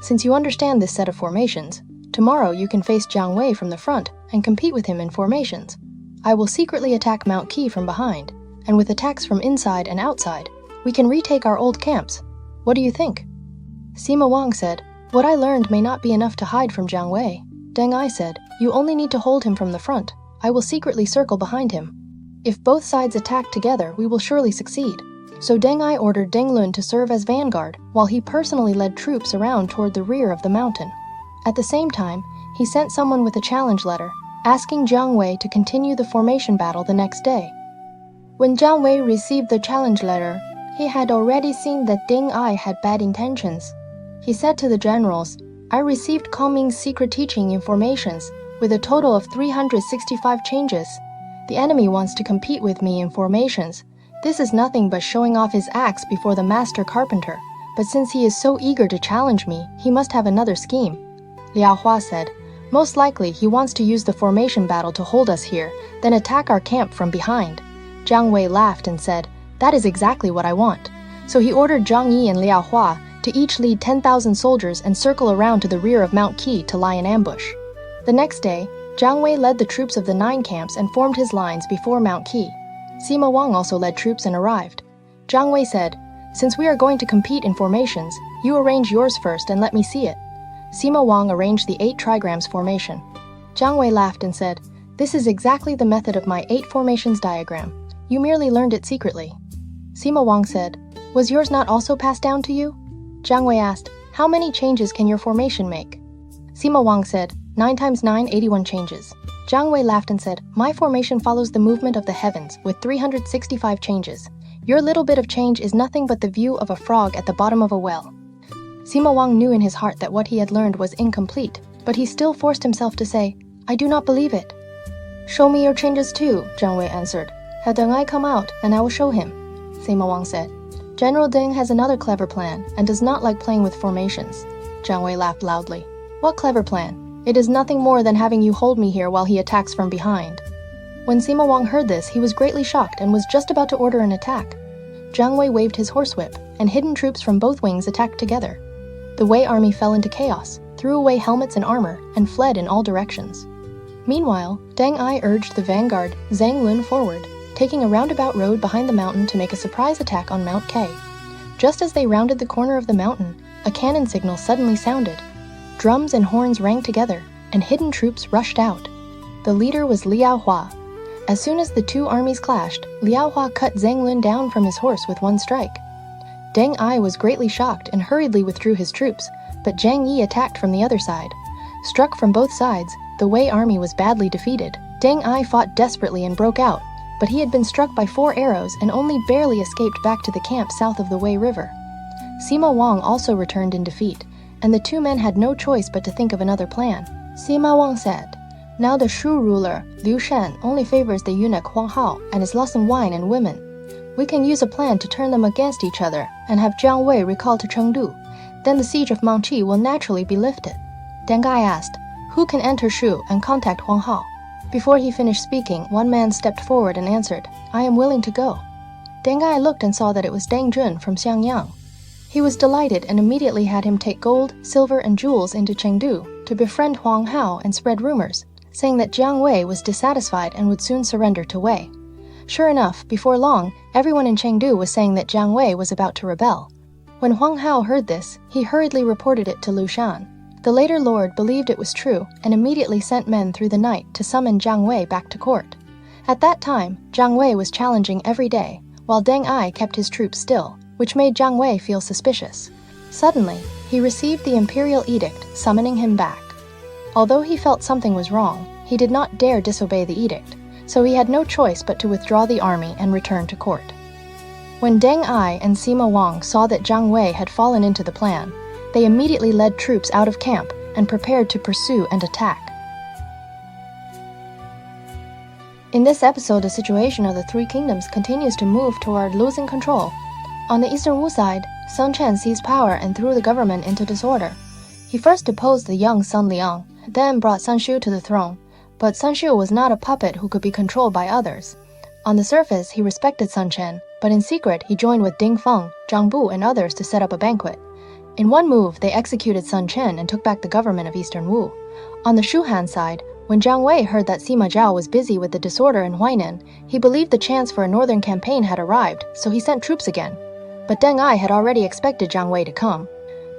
Since you understand this set of formations, tomorrow you can face Jiang Wei from the front and compete with him in formations. I will secretly attack Mount Qi from behind, and with attacks from inside and outside, we can retake our old camps. What do you think?" Sima Wang said, "What I learned may not be enough to hide from Jiang Wei." Deng Ai said, "You only need to hold him from the front. I will secretly circle behind him. If both sides attack together, we will surely succeed." So Deng Ai ordered Deng Lun to serve as vanguard, while he personally led troops around toward the rear of the mountain. At the same time, he sent someone with a challenge letter, asking Jiang Wei to continue the formation battle the next day. When Jiang Wei received the challenge letter, he had already seen that Deng Ai had bad intentions. He said to the generals, "I received Kong Ming's secret teaching in formations, with a total of 365 changes. The enemy wants to compete with me in formations. This is nothing but showing off his axe before the master carpenter, but since he is so eager to challenge me, he must have another scheme." Liao Hua said, "Most likely he wants to use the formation battle to hold us here, then attack our camp from behind." Jiang Wei laughed and said, "That is exactly what I want." So he ordered Zhang Yi and Liao Hua to each lead 10,000 soldiers and circle around to the rear of Mount Qi to lie in ambush. The next day, Jiang Wei led the troops of the 9 camps and formed his lines before Mount Qi. Sima Wang also led troops and arrived. Jiang Wei said, "Since we are going to compete in formations, you arrange yours first and let me see it." Sima Wang arranged the 8 trigrams formation. Jiang Wei laughed and said, "This is exactly the method of my 8 formations diagram. You merely learned it secretly." Sima Wang said, "Was yours not also passed down to you?" Jiang Wei asked, "How many changes can your formation make?" Sima Wang said, 9 times 9, 81 changes. Jiang Wei laughed and said, "My formation follows the movement of the heavens with 365 changes. Your little bit of change is nothing but the view of a frog at the bottom of a well." Sima Wang knew in his heart that what he had learned was incomplete, but he still forced himself to say, "I do not believe it." "Show me your changes too," Jiang Wei answered. "Have Deng Ai come out, and I will show him." Sima Wang said, "General Deng has another clever plan and does not like playing with formations." Jiang Wei laughed loudly. "What clever plan? It is nothing more than having you hold me here while he attacks from behind." When Sima Wang heard this, he was greatly shocked and was just about to order an attack. Jiang Wei waved his horsewhip, and hidden troops from both wings attacked together. The Wei army fell into chaos, threw away helmets and armor, and fled in all directions. Meanwhile, Deng Ai urged the vanguard, Zhang Lun, forward, taking a roundabout road behind the mountain to make a surprise attack on Mount K. Just as they rounded the corner of the mountain, a cannon signal suddenly sounded. Drums and horns rang together, and hidden troops rushed out. The leader was Liao Hua. As soon as the 2 armies clashed, Liao Hua cut Zhang Lun down from his horse with 1 strike. Deng Ai was greatly shocked and hurriedly withdrew his troops, but Zhang Yi attacked from the other side. Struck from both sides, the Wei army was badly defeated. Deng Ai fought desperately and broke out, but he had been struck by 4 arrows and only barely escaped back to the camp south of the Wei River. Sima Wang also returned in defeat, and the 2 men had no choice but to think of another plan. Sima Wang said, "Now the Shu ruler, Liu Shan, only favors the eunuch Huang Hao and is lost in wine and women. We can use a plan to turn them against each other and have Jiang Wei recalled to Chengdu. Then the siege of Mangqi will naturally be lifted." Deng Ai asked, "Who can enter Shu and contact Huang Hao?" Before he finished speaking, one man stepped forward and answered, "I am willing to go." Deng Ai looked and saw that it was Deng Jun from Xiangyang. He was delighted and immediately had him take gold, silver, and jewels into Chengdu to befriend Huang Hao and spread rumors, saying that Jiang Wei was dissatisfied and would soon surrender to Wei. Sure enough, before long, everyone in Chengdu was saying that Jiang Wei was about to rebel. When Huang Hao heard this, he hurriedly reported it to Liu Shan. The later lord believed it was true and immediately sent men through the night to summon Jiang Wei back to court. At that time, Jiang Wei was challenging every day, while Deng Ai kept his troops still, which made Jiang Wei feel suspicious. Suddenly, he received the imperial edict summoning him back. Although he felt something was wrong, he did not dare disobey the edict, so he had no choice but to withdraw the army and return to court. When Deng Ai and Sima Wang saw that Jiang Wei had fallen into the plan, they immediately led troops out of camp and prepared to pursue and attack. In this episode, the situation of the 3 kingdoms continues to move toward losing control. On the eastern Wu side, Sun Quan seized power and threw the government into disorder. He first deposed the young Sun Liang, then brought Sun Shu to the throne, but Sun Shu was not a puppet who could be controlled by others. On the surface, he respected Sun Quan, but in secret he joined with Ding Feng, Zhang Bu, and others to set up a banquet. In one move, they executed Sun Quan and took back the government of Eastern Wu. On the Shu Han side, when Jiang Wei heard that Sima Zhao was busy with the disorder in Huainan, he believed the chance for a northern campaign had arrived, so he sent troops again. But Deng Ai had already expected Jiang Wei to come.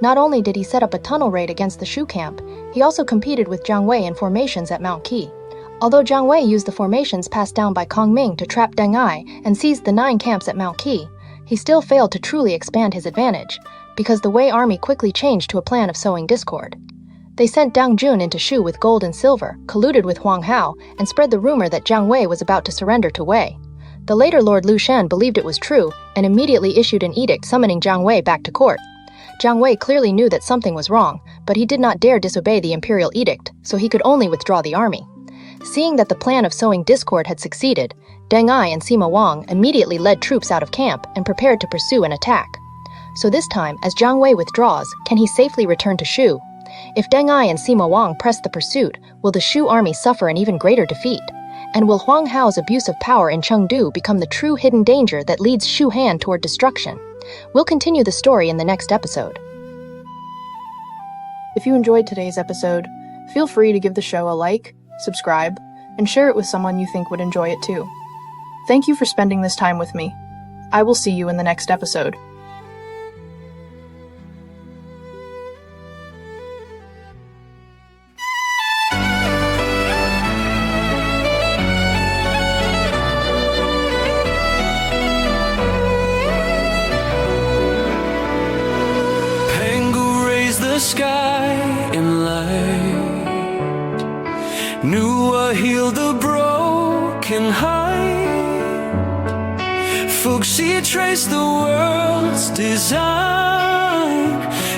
Not only did he set up a tunnel raid against the Shu camp, he also competed with Jiang Wei in formations at Mount Qi. Although Jiang Wei used the formations passed down by Kong Ming to trap Deng Ai and seized the 9 camps at Mount Qi, he still failed to truly expand his advantage, because the Wei army quickly changed to a plan of sowing discord. They sent Dang Jun into Shu with gold and silver, colluded with Huang Hao, and spread the rumor that Jiang Wei was about to surrender to Wei. The later Lord Liu Shan believed it was true and immediately issued an edict summoning Jiang Wei back to court. Jiang Wei clearly knew that something was wrong, but he did not dare disobey the imperial edict, so he could only withdraw the army. Seeing that the plan of sowing discord had succeeded, Deng Ai and Sima Wang immediately led troops out of camp and prepared to pursue an attack. So this time, as Jiang Wei withdraws, can he safely return to Shu? If Deng Ai and Sima Wang press the pursuit, will the Shu army suffer an even greater defeat? And will Huang Hao's abuse of power in Chengdu become the true hidden danger that leads Shu Han toward destruction? We'll continue the story in the next episode. If you enjoyed today's episode, feel free to give the show a like, subscribe, and share it with someone you think would enjoy it too. Thank you for spending this time with me. I will see you in the next episode. Sky in light, Nuwa healed the broken heart. Fuxi traced the world's design.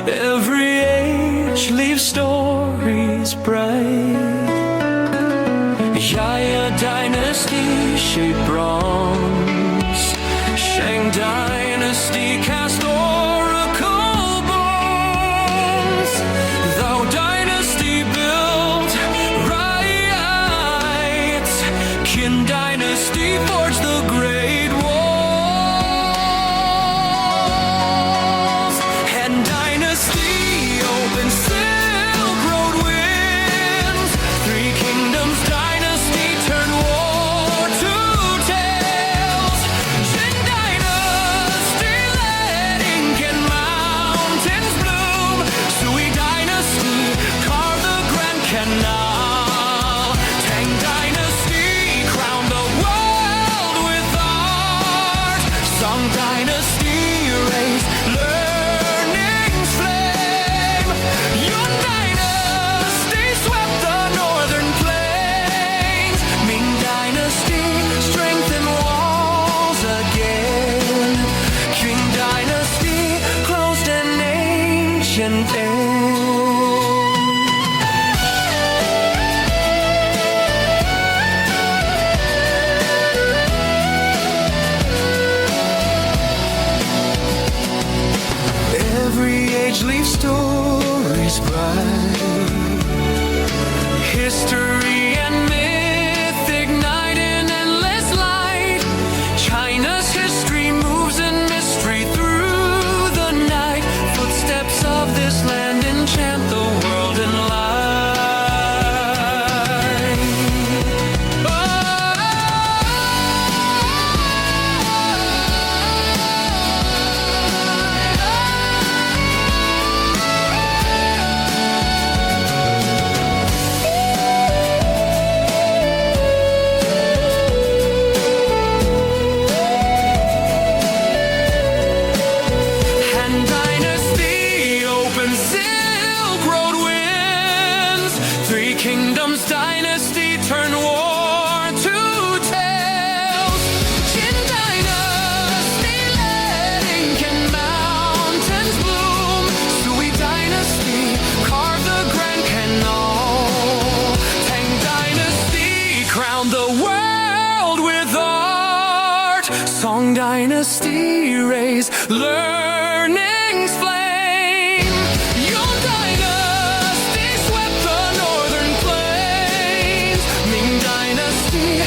Every age leaves stories bright. Yaya dynasty shaped bronze. Shang dynasty cast Qin dynasty forged the great walls, Han dynasty opened Silk Road winds. 3 kingdoms dynasty turned war to tales. Jin dynasty led ink and mountains bloom. Sui dynasty carved the Grand Canal. Tang dynasty crowned the world with all Song Dynasty raise learning's flame. Your dynasty swept the northern plains. Ming Dynasty